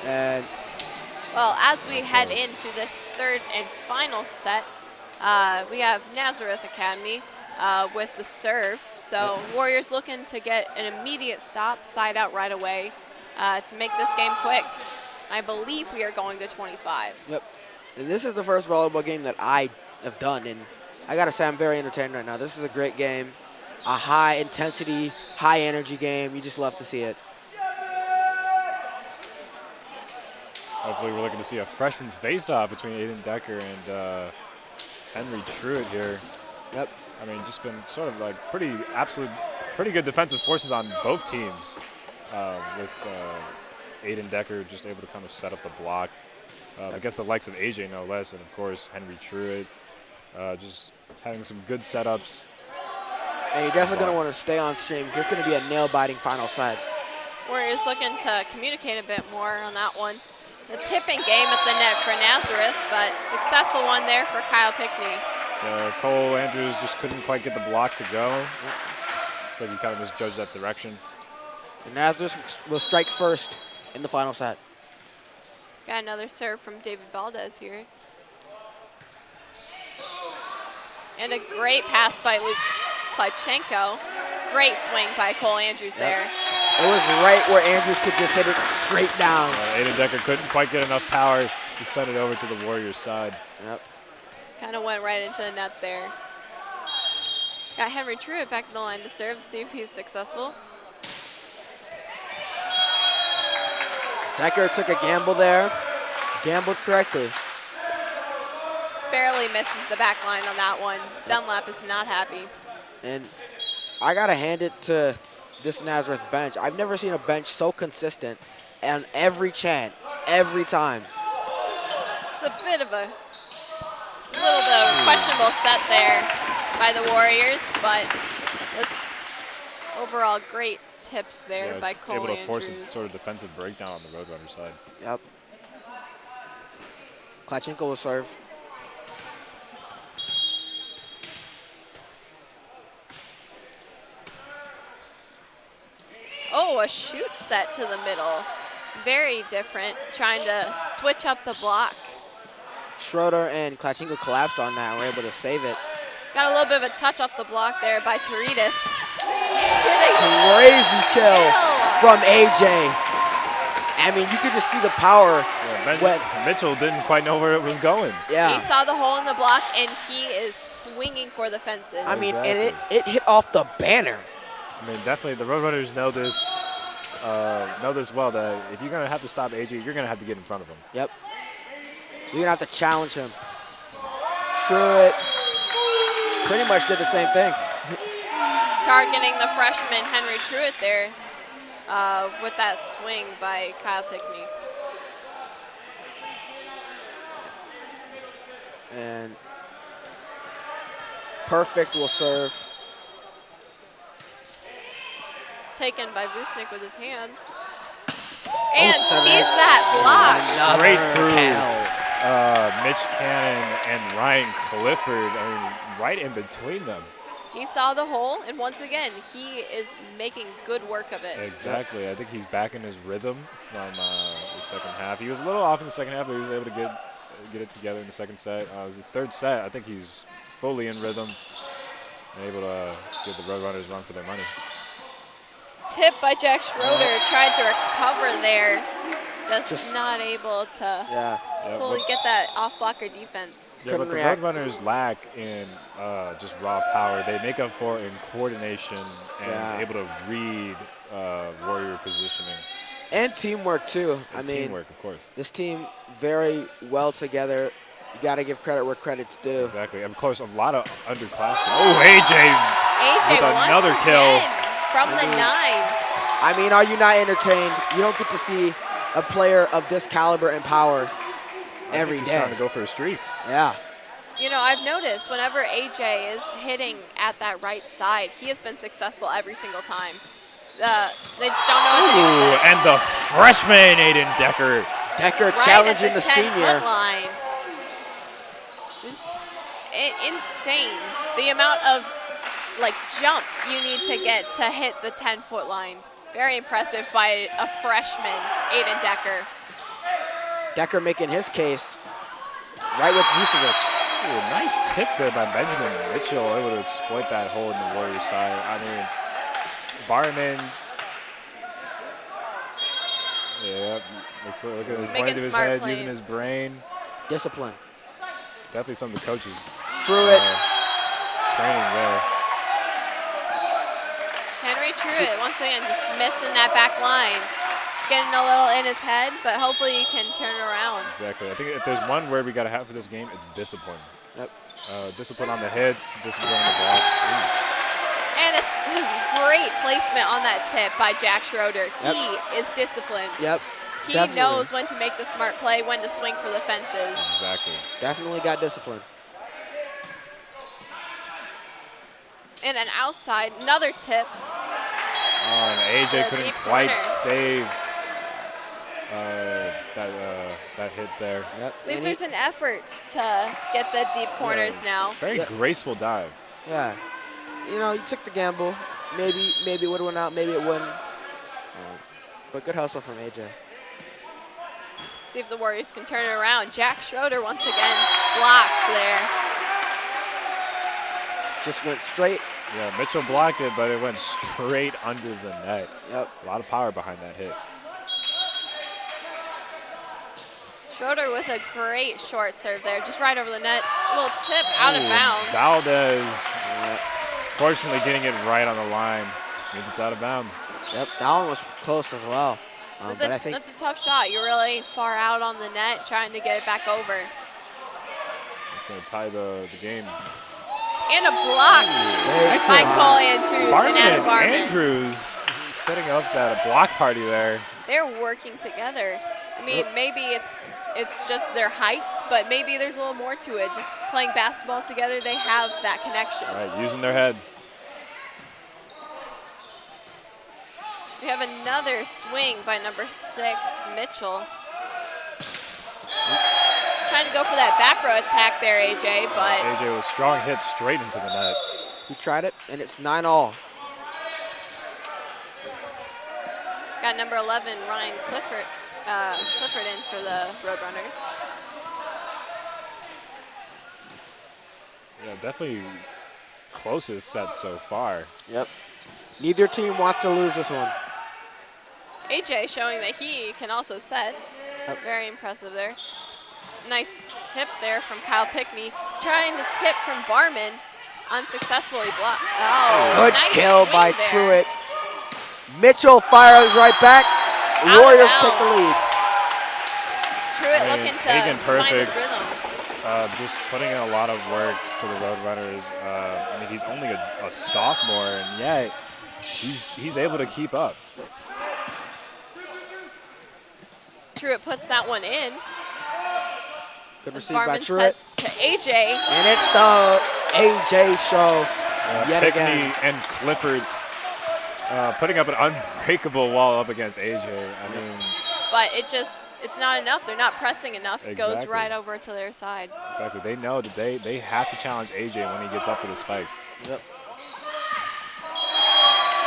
[SPEAKER 5] And
[SPEAKER 3] Well, as we head into this third and final set, we have Nazareth Academy with the serve. So Warriors looking to get an immediate stop, side out right away to make this game quick. I believe we are going to 25.
[SPEAKER 5] Yep. And this is the first volleyball game that I have done, and I gotta say I'm very entertained right now. This is a great game, a high intensity, high energy game. You just love to see it.
[SPEAKER 4] Hopefully we're looking to see a freshman face-off between Aiden Decker and Henry Truitt here.
[SPEAKER 5] Yep.
[SPEAKER 4] I mean, just been sort of like pretty good defensive forces on both teams with Aiden Decker just able to kind of set up the block. I guess the likes of AJ no less, and of course Henry Truitt just having some good setups.
[SPEAKER 5] And you're definitely going to want to stay on stream. It's going to be a nail-biting final set.
[SPEAKER 3] Warriors looking to communicate a bit more on that one. The tipping game at the net for Nazareth, but successful one there for Kyle Pickney.
[SPEAKER 4] Cole Andrews just couldn't quite get the block to go. Looks like he kind of misjudged that direction.
[SPEAKER 5] And Nazareth will strike first in the final set.
[SPEAKER 3] Got another serve from David Valdez here. And a great pass by Luke Klachenko. Great swing by Cole Andrews there.
[SPEAKER 5] It was right where Andrews could just hit it straight down.
[SPEAKER 4] Aiden Decker couldn't quite get enough power to send it over to the Warriors side.
[SPEAKER 5] Yep.
[SPEAKER 3] Just kind of went right into the net there. Got Henry Truitt back in the line to serve. Let's see if he's successful.
[SPEAKER 5] Decker took a gamble there. Gambled correctly.
[SPEAKER 3] Just barely misses the back line on that one. Dunlap is not happy.
[SPEAKER 5] And I got to hand it to this Nazareth bench. I've never seen a bench so consistent and every chant, every time.
[SPEAKER 3] It's a bit of a little bit of a questionable set there by the Warriors, but was overall great tips there by Cole
[SPEAKER 4] able to
[SPEAKER 3] Andrews.
[SPEAKER 4] force a sort of defensive breakdown on the Roadrunner side.
[SPEAKER 5] Yep. Klachenko will serve.
[SPEAKER 3] Oh, a shoot set to the middle. Very different, trying to switch up the block.
[SPEAKER 5] Schroeder and Klachenko collapsed on that and were able to save it.
[SPEAKER 3] Got a little bit of a touch off the block there by Terides.
[SPEAKER 5] Crazy kill from AJ. I mean, you could just see the power.
[SPEAKER 4] Mitchell didn't quite know where it was going.
[SPEAKER 5] Yeah.
[SPEAKER 3] He saw the hole in the block, and he is swinging for the fences.
[SPEAKER 5] I mean,
[SPEAKER 4] Exactly.
[SPEAKER 5] and it hit off the banner.
[SPEAKER 4] I mean, definitely the Roadrunners know this well, that if you're going to have to stop AJ, you're going to have to get in front of him.
[SPEAKER 5] Yep. You're going to have to challenge him. Truitt pretty much did the same thing.
[SPEAKER 3] Targeting the freshman Henry Truitt there with that swing by Kyle Pickney.
[SPEAKER 5] And Perfect will serve.
[SPEAKER 3] Taken by Vusnik with his hands. And
[SPEAKER 5] seven.
[SPEAKER 3] sees that block.
[SPEAKER 4] Straight through
[SPEAKER 5] Another
[SPEAKER 4] Mitch Cannon and Ryan Clifford. I mean, right in between them.
[SPEAKER 3] He saw the hole, and once again, he is making good work of it.
[SPEAKER 4] Exactly. I think he's back in his rhythm from the second half. He was a little off in the second half, but he was able to get it together in the second set. It was his third set. I think he's fully in rhythm and able to give the Roadrunners run for their money.
[SPEAKER 3] Tip by Jack Schroeder, tried to recover there. Just not able to fully get that off-blocker defense.
[SPEAKER 4] Yeah, what the Roadrunners lack in just raw power, they make up for in coordination and able to read Warrior positioning.
[SPEAKER 5] And teamwork, too. I mean,
[SPEAKER 4] teamwork, of course.
[SPEAKER 5] This team very well together. You got to give credit where credit's due.
[SPEAKER 4] Exactly. And of course, a lot of underclassmen. Oh, AJ with another
[SPEAKER 3] once
[SPEAKER 4] kill.
[SPEAKER 3] again from the 9.
[SPEAKER 5] I mean, are you not entertained? You don't get to see a player of this caliber and power every
[SPEAKER 4] he's
[SPEAKER 5] day.
[SPEAKER 4] trying to go for a streak.
[SPEAKER 5] Yeah.
[SPEAKER 3] You know, I've noticed whenever AJ is hitting at that right side, he has been successful every single time. They just don't know what to do with it.
[SPEAKER 4] And the freshman, Aiden Decker.
[SPEAKER 5] Decker
[SPEAKER 3] Right
[SPEAKER 5] challenging
[SPEAKER 3] at
[SPEAKER 5] the
[SPEAKER 3] 10-foot
[SPEAKER 5] senior.
[SPEAKER 3] line. Just insane. The amount of jump you need to get to hit the 10-foot line. Very impressive by a freshman, Aiden Decker.
[SPEAKER 5] Decker making his case right with Vucevic.
[SPEAKER 4] Ooh, nice tip there by Benjamin Mitchell, able to exploit that hole in the Warriors side. I mean, Barman. Yeah, look at his
[SPEAKER 3] making
[SPEAKER 4] point of his
[SPEAKER 3] smart
[SPEAKER 4] head,
[SPEAKER 3] plays.
[SPEAKER 4] using his brain.
[SPEAKER 5] Discipline.
[SPEAKER 4] Definitely some of the coaches
[SPEAKER 5] Truitt.
[SPEAKER 4] training there.
[SPEAKER 3] Henry Truitt, once again, just missing that back line. It's getting a little in his head, but hopefully he can turn it around.
[SPEAKER 4] Exactly. I think if there's one word we got to have for this game, it's discipline.
[SPEAKER 5] Yep.
[SPEAKER 4] Discipline on the hits, discipline on the blocks.
[SPEAKER 3] And a great placement on that tip by Jack Schroeder.
[SPEAKER 5] Yep.
[SPEAKER 3] He is disciplined.
[SPEAKER 5] Yep.
[SPEAKER 3] He
[SPEAKER 5] Definitely.
[SPEAKER 3] knows when to make the smart play, when to swing for the fences.
[SPEAKER 4] Exactly.
[SPEAKER 5] Definitely got discipline.
[SPEAKER 3] And an outside, another tip.
[SPEAKER 4] Oh, and AJ
[SPEAKER 3] The
[SPEAKER 4] couldn't
[SPEAKER 3] deep
[SPEAKER 4] quite
[SPEAKER 3] corner.
[SPEAKER 4] save that hit there.
[SPEAKER 5] Yep.
[SPEAKER 3] At least
[SPEAKER 5] And
[SPEAKER 3] there's an effort to get the deep corners now.
[SPEAKER 4] Very graceful dive.
[SPEAKER 5] yeah. You know, you took the gamble. Maybe it would have went out. Maybe it wouldn't. But good hustle from AJ.
[SPEAKER 3] See if the Warriors can turn it around. Jack Schroeder once again blocked there.
[SPEAKER 5] Just went straight.
[SPEAKER 4] Yeah, Mitchell blocked it, but it went straight under the net.
[SPEAKER 5] Yep.
[SPEAKER 4] A lot of power behind that hit.
[SPEAKER 3] Schroeder with a great short serve there, just right over the net. A little tip out of
[SPEAKER 4] Ooh,
[SPEAKER 3] bounds.
[SPEAKER 4] Valdez, fortunately getting it right on the line. Means it's out of bounds.
[SPEAKER 5] Yep. That one was close as well. But I think
[SPEAKER 3] That's a tough shot. You're really far out on the net trying to get it back over.
[SPEAKER 4] It's going to tie the game.
[SPEAKER 3] And a block by
[SPEAKER 4] Excellent.
[SPEAKER 3] Cole Andrews
[SPEAKER 4] Barman
[SPEAKER 3] and Adam
[SPEAKER 4] and
[SPEAKER 3] Barman.
[SPEAKER 4] Andrews setting up that block party there.
[SPEAKER 3] They're working together. I mean, maybe it's just their heights, but maybe there's a little more to it. Just playing basketball together, they have that connection.
[SPEAKER 4] Right, using their heads.
[SPEAKER 3] We have another swing by number 6, Mitchell. Trying to go for that back row attack there, AJ, but
[SPEAKER 4] AJ with strong hit straight into the net.
[SPEAKER 5] he tried it, and it's 9-all.
[SPEAKER 3] got number 11, Ryan Clifford in for the Roadrunners.
[SPEAKER 4] Yeah, definitely closest set so far.
[SPEAKER 5] Yep. Neither team wants to lose this one.
[SPEAKER 3] AJ showing that he can also set.
[SPEAKER 5] Yep.
[SPEAKER 3] Very impressive there. Nice tip there from Kyle Pickney. Trying to tip from Barman. Unsuccessfully blocked. Oh,
[SPEAKER 5] Good
[SPEAKER 3] nice
[SPEAKER 5] kill
[SPEAKER 3] swing
[SPEAKER 5] by
[SPEAKER 3] there.
[SPEAKER 5] Truitt. Mitchell fires right back.
[SPEAKER 3] Out of
[SPEAKER 5] Warriors
[SPEAKER 3] bounds.
[SPEAKER 5] take the lead.
[SPEAKER 3] Truitt
[SPEAKER 4] I mean,
[SPEAKER 3] looking to
[SPEAKER 4] Hagan
[SPEAKER 3] find his
[SPEAKER 4] perfect.
[SPEAKER 3] rhythm.
[SPEAKER 4] Just putting in a lot of work for the Roadrunners. I mean, he's only a sophomore, and yet he's able to keep up.
[SPEAKER 3] Truitt puts that one in.
[SPEAKER 5] Good
[SPEAKER 3] As
[SPEAKER 5] receive by
[SPEAKER 3] Barman
[SPEAKER 5] Truitt.
[SPEAKER 3] sets to AJ.
[SPEAKER 5] And it's the AJ show yet
[SPEAKER 4] Pickney
[SPEAKER 5] again.
[SPEAKER 4] and Clifford putting up an unbreakable wall up against AJ. I mean,
[SPEAKER 3] But it's not enough. They're not pressing enough. It goes
[SPEAKER 4] Exactly.
[SPEAKER 3] right over to their side.
[SPEAKER 4] exactly. They know that they have to challenge AJ when he gets up for the spike.
[SPEAKER 5] Yep.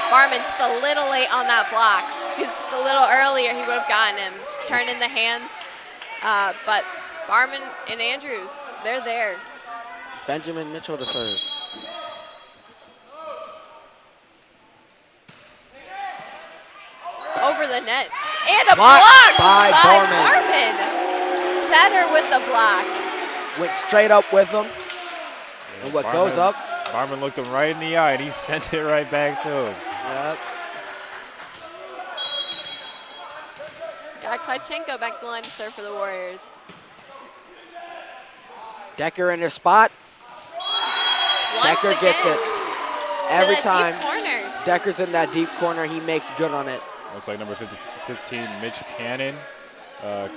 [SPEAKER 3] Barman just a little late on that block. He was just a little earlier, he would have gotten him. Just turn in the hands. But Barman and Andrews, they're there.
[SPEAKER 5] Benjamin Mitchell to serve.
[SPEAKER 3] Over the net. And a
[SPEAKER 5] Block
[SPEAKER 3] block
[SPEAKER 5] by Barman.
[SPEAKER 3] Barman. Setter with the block.
[SPEAKER 5] Went straight up with him. And what goes up?
[SPEAKER 4] Barman looked him right in the eye, and he sent it right back to him.
[SPEAKER 5] Yep.
[SPEAKER 3] Got Klitschenko back to the line to serve for the Warriors.
[SPEAKER 5] Decker in his spot.
[SPEAKER 3] Once
[SPEAKER 5] Decker
[SPEAKER 3] again,
[SPEAKER 5] gets it.
[SPEAKER 3] to
[SPEAKER 5] Every
[SPEAKER 3] that
[SPEAKER 5] time.
[SPEAKER 3] Deep corner.
[SPEAKER 5] Decker's in that deep corner. He makes good on it.
[SPEAKER 4] Looks like number 15, Mitch Cannon,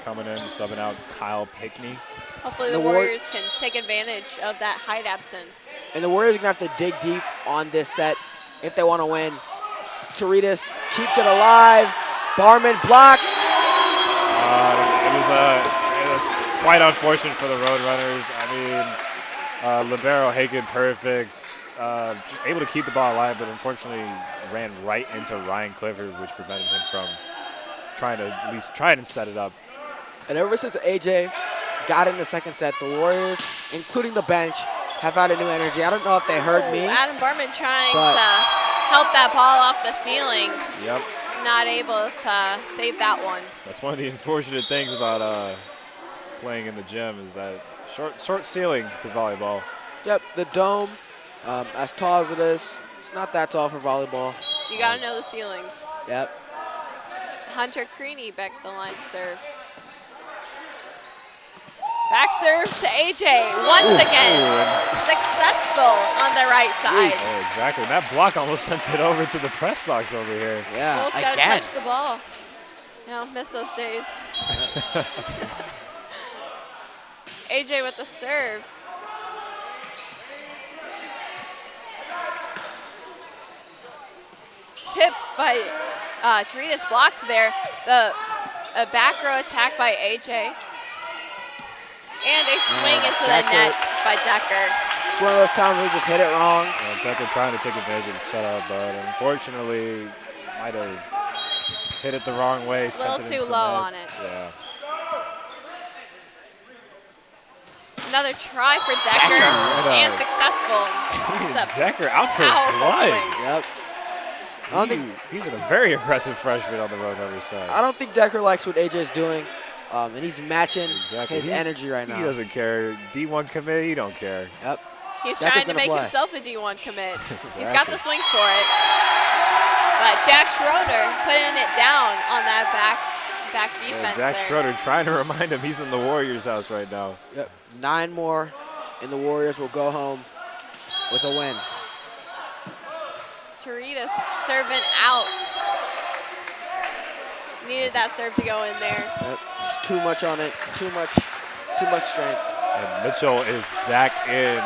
[SPEAKER 4] coming in, subbing out Kyle Pickney.
[SPEAKER 3] Hopefully the
[SPEAKER 5] The
[SPEAKER 3] Warriors can take advantage of that height absence.
[SPEAKER 5] And the Warriors are going to have to dig deep on this set if they want to win. Toritas keeps it alive. Barman blocked.
[SPEAKER 4] It's quite unfortunate for the Roadrunners. I mean, libero Hagen perfect, just able to keep the ball alive, but unfortunately ran right into Ryan Clifford, which prevented him from trying to at least try and set it up.
[SPEAKER 5] And ever since AJ got in the second set, the Warriors, including the bench, have had a new energy. I don't know if they heard me.
[SPEAKER 3] Adam Barman trying
[SPEAKER 5] but-
[SPEAKER 3] to help that ball off the ceiling.
[SPEAKER 4] Yep.
[SPEAKER 3] Just not able to save that one.
[SPEAKER 4] That's one of the unfortunate things about playing in the gym is that short ceiling for volleyball.
[SPEAKER 5] Yep, the dome, as tall as it is, it's not that tall for volleyball.
[SPEAKER 3] You got to know the ceilings.
[SPEAKER 5] Yep.
[SPEAKER 3] Hunter Creaney back the line to serve. Back serve to AJ. Once again, successful on the right side.
[SPEAKER 4] Oh, exactly. And that block almost sent it over to the press box over here.
[SPEAKER 5] Yeah,
[SPEAKER 3] Almost got to
[SPEAKER 5] again.
[SPEAKER 3] touch the ball. No, miss those days. AJ with the serve. Tip by Teritas blocked there. A back row attack by AJ. And a swing into the
[SPEAKER 5] Decker.
[SPEAKER 3] net by Decker.
[SPEAKER 5] It's one of those times we just hit it wrong.
[SPEAKER 4] Decker trying to take advantage of the setup, but unfortunately might have hit it the wrong way.
[SPEAKER 3] A little
[SPEAKER 4] sent it
[SPEAKER 3] too
[SPEAKER 4] into the
[SPEAKER 3] low
[SPEAKER 4] net.
[SPEAKER 3] on it.
[SPEAKER 4] Yeah.
[SPEAKER 3] Another try for Decker,
[SPEAKER 4] Decker.
[SPEAKER 3] and successful. It's a
[SPEAKER 4] Decker out for
[SPEAKER 3] powerful
[SPEAKER 4] blood.
[SPEAKER 3] swing.
[SPEAKER 5] Yep. I don't think
[SPEAKER 4] He's a very aggressive freshman on the Roadrunner side.
[SPEAKER 5] I don't think Decker likes what AJ's doing, and he's matching
[SPEAKER 4] Exactly.
[SPEAKER 5] his energy right now.
[SPEAKER 4] He doesn't care. D1 commit, he don't care.
[SPEAKER 5] Yep.
[SPEAKER 3] He's
[SPEAKER 5] Decker's
[SPEAKER 3] trying to
[SPEAKER 5] gonna
[SPEAKER 3] make
[SPEAKER 5] play.
[SPEAKER 3] himself a D1 commit. He's
[SPEAKER 4] Exactly.
[SPEAKER 3] got the swings for it. But Jack Schroeder putting it down on that back defense
[SPEAKER 4] Jack
[SPEAKER 3] there.
[SPEAKER 4] Schroeder trying to remind him he's in the Warriors' house right now.
[SPEAKER 5] Yep. 9 more, and the Warriors will go home with a win.
[SPEAKER 3] Teritas serving out. Needed that serve to go in there.
[SPEAKER 5] Yep. Just too much on it. Too much strength.
[SPEAKER 4] And Mitchell is back in,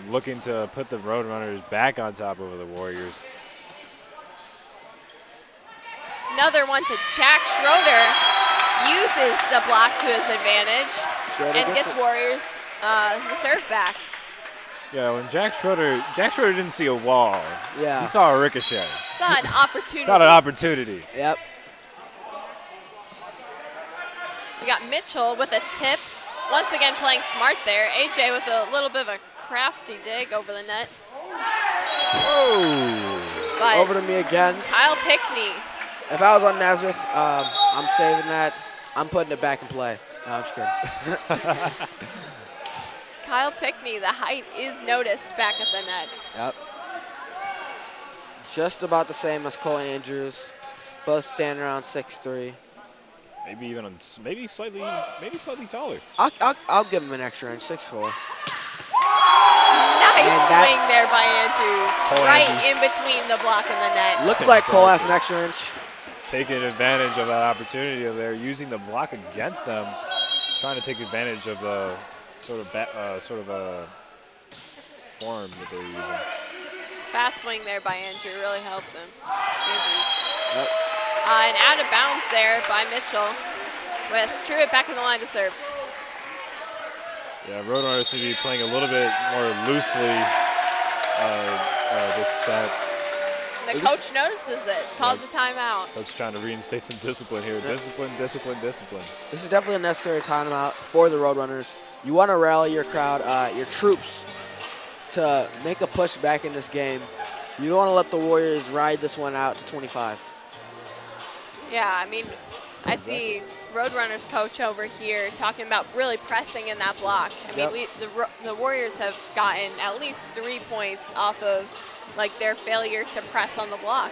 [SPEAKER 4] looking to put the Roadrunners back on top over the Warriors.
[SPEAKER 3] Another one to Jack Schroeder. Uses the block to his advantage
[SPEAKER 5] Schroeder
[SPEAKER 3] and gets
[SPEAKER 5] it.
[SPEAKER 3] Warriors the serve back.
[SPEAKER 4] Yeah, when Jack Schroeder didn't see a wall.
[SPEAKER 5] Yeah.
[SPEAKER 4] He saw a ricochet.
[SPEAKER 3] Saw an opportunity.
[SPEAKER 4] Got an opportunity.
[SPEAKER 5] Yep.
[SPEAKER 3] We got Mitchell with a tip. Once again playing smart there. AJ with a little bit of a crafty dig over the net.
[SPEAKER 4] Oh.
[SPEAKER 3] But
[SPEAKER 5] Over to me again.
[SPEAKER 3] Kyle Pickney.
[SPEAKER 5] If I was on Nazareth, I'm saving that. I'm putting it back in play. No, I'm just kidding.
[SPEAKER 3] Kyle Pickney, the height is noticed back at the net.
[SPEAKER 5] Yep. Just about the same as Cole Andrews. Both stand around 6'3".
[SPEAKER 4] Maybe even maybe slightly taller.
[SPEAKER 5] I'll give him an extra inch, 6'4".
[SPEAKER 3] Nice
[SPEAKER 5] And that-
[SPEAKER 3] swing there by Andrews.
[SPEAKER 4] Cole
[SPEAKER 3] Right
[SPEAKER 4] Andrews.
[SPEAKER 3] in between the block and the net.
[SPEAKER 5] Looks like Cole has an extra inch.
[SPEAKER 4] Taking advantage of that opportunity of there, using the block against them, trying to take advantage of the sort of a form that they're using.
[SPEAKER 3] Fast swing there by Andrew really helped him. Andrews.
[SPEAKER 5] Yep.
[SPEAKER 3] And out of bounds there by Mitchell with Truitt back in the line to serve.
[SPEAKER 4] Yeah, Roadrunners seem to be playing a little bit more loosely this set.
[SPEAKER 3] And the coach notices it, calls a timeout.
[SPEAKER 4] Coach trying to reinstate some discipline here. Discipline.
[SPEAKER 5] This is definitely a necessary timeout for the Roadrunners. You want to rally your crowd, your troops, to make a push back in this game. You don't want to let the Warriors ride this one out to 25.
[SPEAKER 3] Yeah, I mean, I see Roadrunners coach over here talking about really pressing in that block. I mean,
[SPEAKER 5] Yep.
[SPEAKER 3] the Warriors have gotten at least 3 points off of like their failure to press on the block.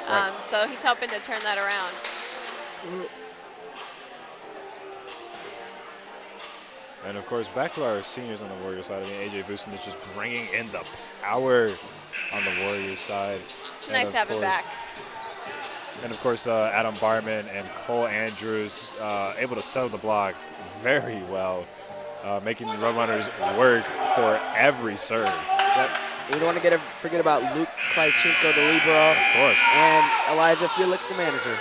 [SPEAKER 4] Right.
[SPEAKER 3] So he's hoping to turn that around.
[SPEAKER 4] And of course, back to our seniors on the Warriors side. I mean, AJ Vucinic just bringing in the power on the Warriors side.
[SPEAKER 3] It's nice to have him back.
[SPEAKER 4] And of course, Adam Barman and Cole Andrews able to settle the block very well, making the Roadrunners work for every serve.
[SPEAKER 5] Yep. We don't want to forget about Luke Kleichenko, the libero,
[SPEAKER 4] Of course.
[SPEAKER 5] and Elijah Felix, the manager.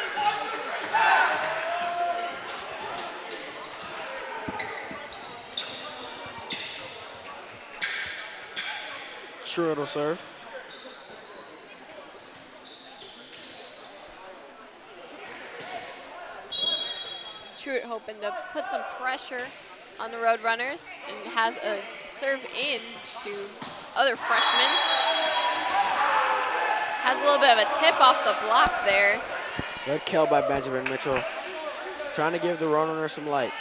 [SPEAKER 5] Truitt will serve.
[SPEAKER 3] hoping to put some pressure on the Roadrunners, and has a serve in to other freshman. Has a little bit of a tip off the block there.
[SPEAKER 5] Good kill by Benjamin Mitchell. Trying to give the Roadrunners some light.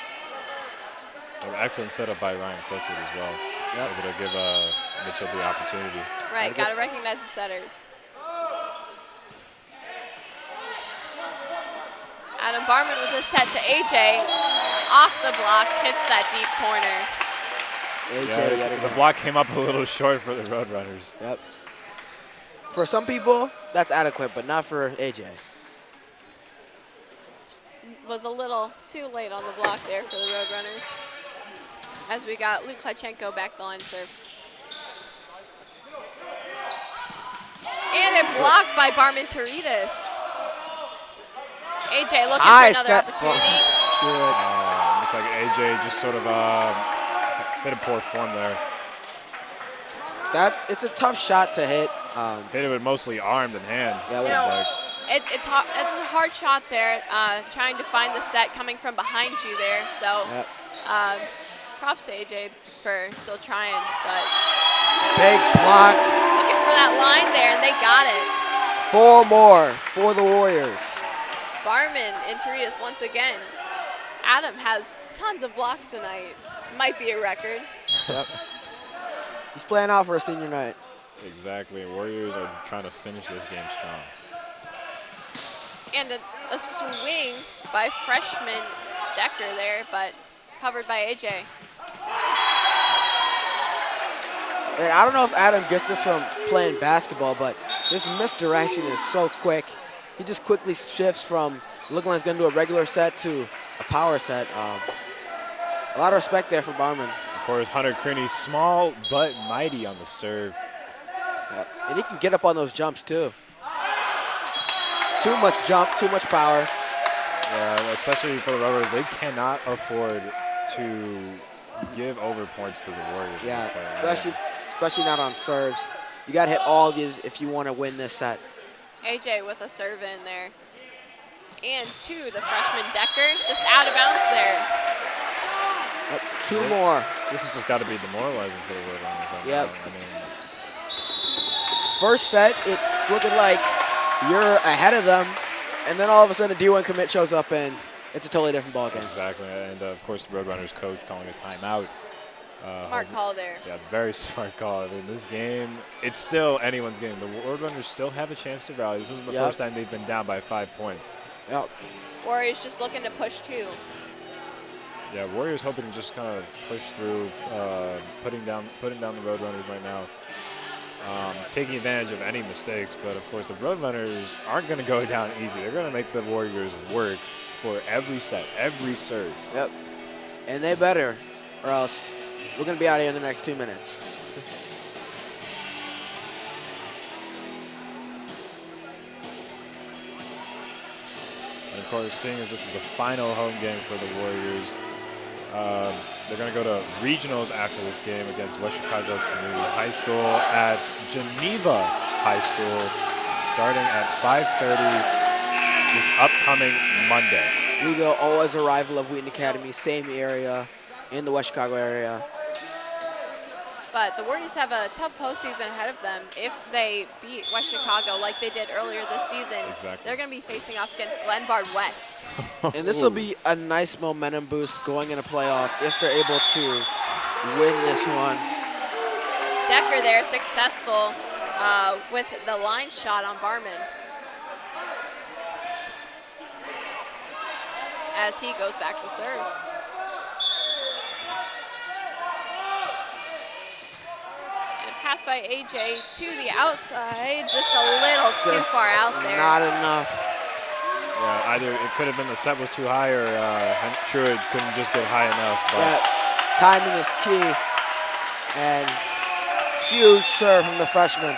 [SPEAKER 4] An excellent setup by Ryan Clifford as well.
[SPEAKER 5] Yep.
[SPEAKER 4] Able to give Mitchell the opportunity.
[SPEAKER 3] Right, got to recognize the setters. Adam Barman with a set to AJ. Off the block, hits that deep corner.
[SPEAKER 5] AJ,
[SPEAKER 4] the block came up a little short for the Roadrunners.
[SPEAKER 5] Yep. For some people, that's adequate, but not for AJ.
[SPEAKER 3] Just was a little too late on the block there for the Roadrunners. As we got Luke Klechenko back the line to serve. And a block by Barman Teritas. AJ looking for another opportunity.
[SPEAKER 4] Looks like AJ just sort of bit of poor form there.
[SPEAKER 5] It's a tough shot to hit.
[SPEAKER 4] Hit it with mostly arm and hand.
[SPEAKER 5] Yeah,
[SPEAKER 3] it's a hard shot there, trying to find the set coming from behind you there. So props to AJ for still trying, but
[SPEAKER 5] big block.
[SPEAKER 3] Looking for that line there, and they got it.
[SPEAKER 5] 4 more for the Warriors.
[SPEAKER 3] Barman and Teritas once again. Adam has tons of blocks tonight. Might be a record.
[SPEAKER 5] Yep. He's playing out for a senior night.
[SPEAKER 4] Exactly. Warriors are trying to finish this game strong.
[SPEAKER 3] And a swing by freshman Decker there, but covered by AJ.
[SPEAKER 5] And I don't know if Adam gets this from playing basketball, but this misdirection is so quick. He just quickly shifts from looking like he's going to do a regular set to a power set. A lot of respect there for Barman.
[SPEAKER 4] Of course, Hunter Creaney, small but mighty on the serve.
[SPEAKER 5] And he can get up on those jumps, too. Too much jump, too much power.
[SPEAKER 4] Yeah, especially for the Rovers, they cannot afford to give over points to the Warriors.
[SPEAKER 5] Yeah, especially not on serves. You got to hit all of these if you want to win this set.
[SPEAKER 3] AJ with a serve in there. And to the freshman Decker, just out of bounds there.
[SPEAKER 5] Yep, 2 more.
[SPEAKER 4] This has just got to be demoralizing for the Rovers.
[SPEAKER 5] Yep.
[SPEAKER 4] I mean,
[SPEAKER 5] first set, it's looking like you're ahead of them, and then all of a sudden a D1 commit shows up, and it's a totally different ballgame.
[SPEAKER 4] Exactly, and of course the Roadrunners coach calling a timeout.
[SPEAKER 3] Smart call there.
[SPEAKER 4] Yeah, very smart call. I mean, this game, it's still anyone's game. The Roadrunners still have a chance to rally. This isn't the first time they've been down by 5 points.
[SPEAKER 5] Yep.
[SPEAKER 3] Warriors just looking to push too.
[SPEAKER 4] Yeah, Warriors hoping to just kind of push through, putting down the Roadrunners right now. Taking advantage of any mistakes, but of course the Roadrunners aren't going to go down easy. They're going to make the Warriors work for every set, every serve.
[SPEAKER 5] Yep. And they better, or else we're going to be out of here in the next 2 minutes.
[SPEAKER 4] And of course, seeing as this is the final home game for the Warriors, they're going to go to regionals after this game against West Chicago Community High School at Geneva High School, starting at 5:30 this upcoming Monday.
[SPEAKER 5] Rigo, always a rival of Wheaton Academy, same area, in the West Chicago area.
[SPEAKER 3] But the Warriors have a tough postseason ahead of them if they beat West Chicago like they did earlier this season.
[SPEAKER 4] Exactly.
[SPEAKER 3] They're going to be facing off against Glenbard West.
[SPEAKER 5] And this will be a nice momentum boost going into playoffs if they're able to win this one.
[SPEAKER 3] Decker there successful with the line shot on Barman. As he goes back to serve. Pass by AJ to the outside, just a little too far out there.
[SPEAKER 5] Not enough.
[SPEAKER 4] Yeah, either it could have been the set was too high, or Truitt couldn't just get high enough. But
[SPEAKER 5] yeah, timing is key, and huge serve from the freshman.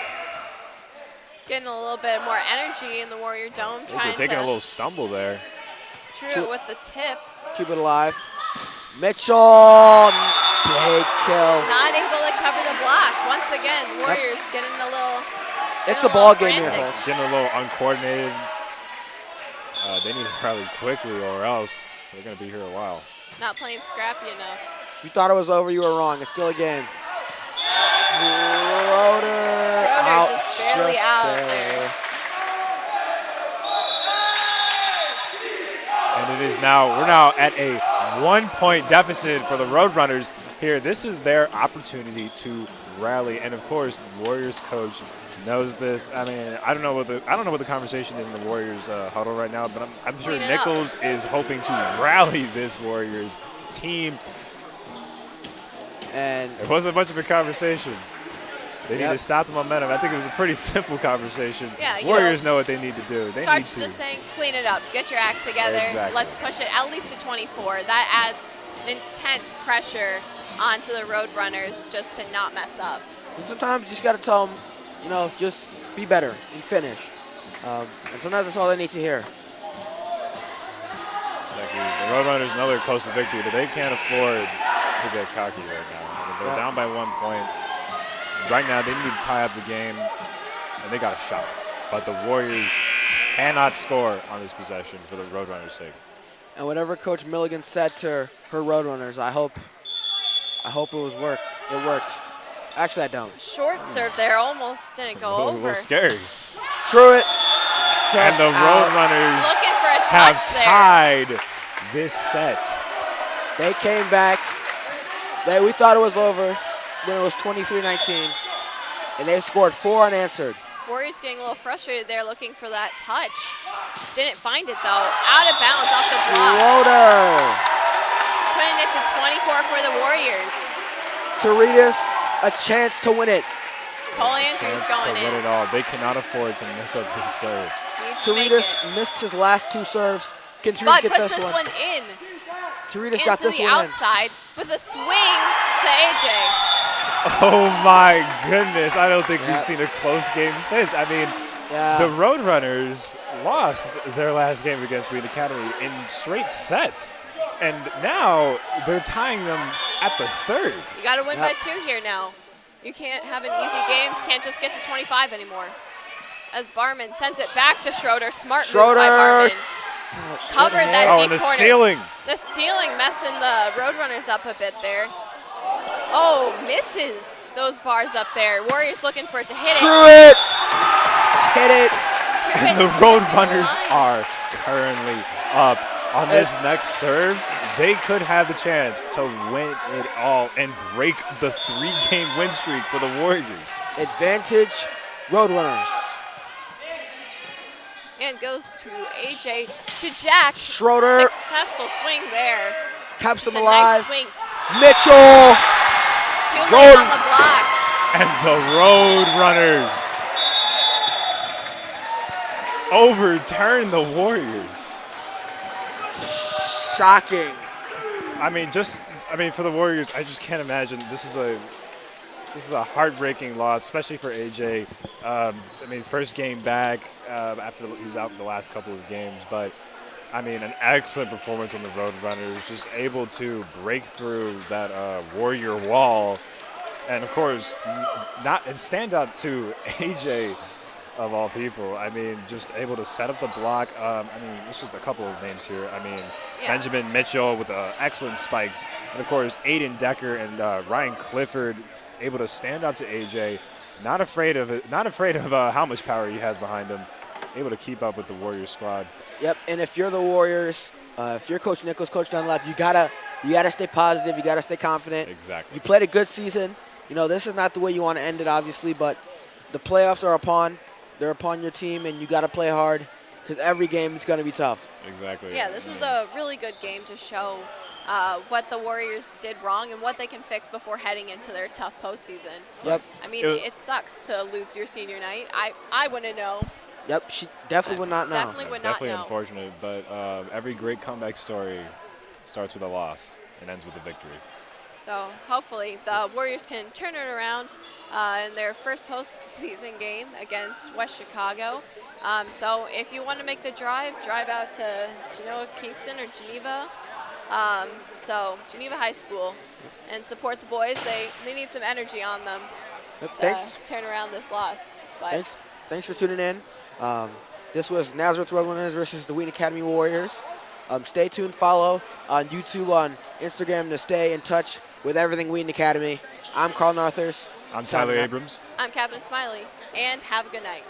[SPEAKER 3] Getting a little bit more energy in the Warrior Dome.
[SPEAKER 4] They're taking a little stumble there.
[SPEAKER 3] Truitt with the tip.
[SPEAKER 5] Keep it alive. Mitchell, big kill.
[SPEAKER 3] Not able to cover the block. Once again, Warriors getting a little.
[SPEAKER 5] It's a ball game here, folks.
[SPEAKER 4] Getting a little uncoordinated. They need to rally quickly, or else They're going to be here a while.
[SPEAKER 3] Not playing scrappy enough.
[SPEAKER 5] If you thought it was over, you were wrong. It's still a game. Schroeder out,
[SPEAKER 3] just barely out there.
[SPEAKER 4] And it is now, we're now at a 1-point deficit for the Roadrunners here. This is their opportunity to rally. And of course, the Warriors coach knows this. I mean, I don't know what the conversation is in the Warriors huddle right now, but I'm sure Nichols is hoping to rally this Warriors team.
[SPEAKER 5] And
[SPEAKER 4] it wasn't much of a conversation. They need to stop the momentum. I think it was a pretty simple conversation.
[SPEAKER 3] Yeah,
[SPEAKER 4] Warriors know what they need to do. They
[SPEAKER 3] Coach
[SPEAKER 4] need to
[SPEAKER 3] just saying, clean it up, get your act together.
[SPEAKER 4] Exactly.
[SPEAKER 3] Let's push it at least to 24. That adds intense pressure onto the Roadrunners just to not mess up.
[SPEAKER 5] And sometimes you just got to tell them, you know, just be better and finish. And sometimes that's all they need to hear.
[SPEAKER 4] The Roadrunners know they're close to victory, but they can't afford to get cocky right now. I mean, they're down by 1 point. Right now, they need to tie up the game, and they got a shot. But the Warriors cannot score on this possession for the Roadrunners' sake.
[SPEAKER 5] And whatever Coach Milligan said to her Roadrunners, I hope it was work. It worked. Actually, I don't.
[SPEAKER 3] Short serve there almost didn't go
[SPEAKER 4] A
[SPEAKER 3] over.
[SPEAKER 4] little scary.
[SPEAKER 5] Threw it.
[SPEAKER 4] And the Roadrunners
[SPEAKER 3] Looking for a
[SPEAKER 4] have
[SPEAKER 3] touch there.
[SPEAKER 4] tied this set.
[SPEAKER 5] They came back. We thought it was over when it was 23-19, and they scored 4 unanswered.
[SPEAKER 3] Warriors getting a little frustrated there, looking for that touch. Didn't find it though. Out of bounds off the block.
[SPEAKER 5] Schroeder.
[SPEAKER 3] Putting it to 24 for the Warriors.
[SPEAKER 5] Teritas, a chance to win it.
[SPEAKER 3] Cole Andrews
[SPEAKER 4] Chance
[SPEAKER 3] going
[SPEAKER 4] to
[SPEAKER 3] in.
[SPEAKER 4] win it all. They cannot afford to miss up this serve.
[SPEAKER 3] Needs to make
[SPEAKER 5] Teritas
[SPEAKER 3] it.
[SPEAKER 5] missed his last 2 serves. Can Teritas
[SPEAKER 3] But
[SPEAKER 5] get
[SPEAKER 3] puts
[SPEAKER 5] this
[SPEAKER 3] this one in.
[SPEAKER 5] Teritas got
[SPEAKER 3] Into
[SPEAKER 5] this
[SPEAKER 3] the
[SPEAKER 5] one in.
[SPEAKER 3] outside with a swing to AJ.
[SPEAKER 4] Oh my goodness. I don't think we've seen a close game since. I mean, the Roadrunners lost their last game against Wheaton Academy in straight sets. And now they're tying them at the third.
[SPEAKER 3] You got to win by 2 here now. You can't have an easy game. Can't just get to 25 anymore. As Barman sends it back to Schroeder. Smart move by Barman. Covered that deep
[SPEAKER 4] and the
[SPEAKER 3] corner.
[SPEAKER 4] ceiling.
[SPEAKER 3] The ceiling messing the Roadrunners up a bit there. Oh, misses those bars up there. Warriors looking for it to hit
[SPEAKER 5] it. Hit it.
[SPEAKER 4] And the Roadrunners are currently up on this next serve. They could have the chance to win it all and break the 3-game win streak for the Warriors.
[SPEAKER 5] Advantage, Roadrunners.
[SPEAKER 3] And goes to AJ, to Jack.
[SPEAKER 5] Schroeder.
[SPEAKER 3] Successful swing there.
[SPEAKER 5] Keeps them
[SPEAKER 3] Just a
[SPEAKER 5] alive.
[SPEAKER 3] nice swing.
[SPEAKER 5] Mitchell.
[SPEAKER 3] Just too late on the block.
[SPEAKER 4] And the Roadrunners overturn the Warriors.
[SPEAKER 5] Shocking.
[SPEAKER 4] I mean, for the Warriors, I just can't imagine. This is a heartbreaking loss, especially for AJ. I mean, first game back after he was out in the last couple of games, but I mean, an excellent performance on the Roadrunners, just able to break through that Warrior wall, and of course, and stand up to AJ of all people. I mean, just able to set up the block. I mean, it's just a couple of names here. I mean, Benjamin Mitchell with excellent spikes, and of course, Aiden Decker and Ryan Clifford able to stand up to AJ. Not afraid of it. Not afraid of how much power he has behind him. Able to keep up with the Warriors squad.
[SPEAKER 5] Yep. And if you're the Warriors, if you're Coach Nichols, Coach Dunlap, you gotta stay positive. You gotta stay confident.
[SPEAKER 4] Exactly.
[SPEAKER 5] You played a good season. You know, this is not the way you want to end it, obviously, but the playoffs are upon. They're upon your team, and you gotta play hard because every game it's gonna be tough.
[SPEAKER 4] Exactly.
[SPEAKER 3] Yeah, this was a really good game to show what the Warriors did wrong and what they can fix before heading into their tough postseason.
[SPEAKER 5] Yep.
[SPEAKER 3] I mean, it sucks to lose your senior night. I wouldn't know.
[SPEAKER 5] Yep, she definitely would not know.
[SPEAKER 3] Definitely would not know.
[SPEAKER 4] Definitely unfortunate, but every great comeback story starts with a loss and ends with a victory.
[SPEAKER 3] So hopefully the Warriors can turn it around in their first postseason game against West Chicago. So if you want to make the drive out to Genoa, Kingston, or Geneva. So Geneva High School, and support the boys. They need some energy on them to turn around this loss. But
[SPEAKER 5] Thanks for tuning in. This was Nazareth Roadrunners versus the Wheaton Academy Warriors. Stay tuned, follow on YouTube, on Instagram to stay in touch with everything Wheaton Academy. I'm Carl Narthers.
[SPEAKER 4] I'm Tyler Abrams.
[SPEAKER 3] I'm Catherine Smiley, and have a good night.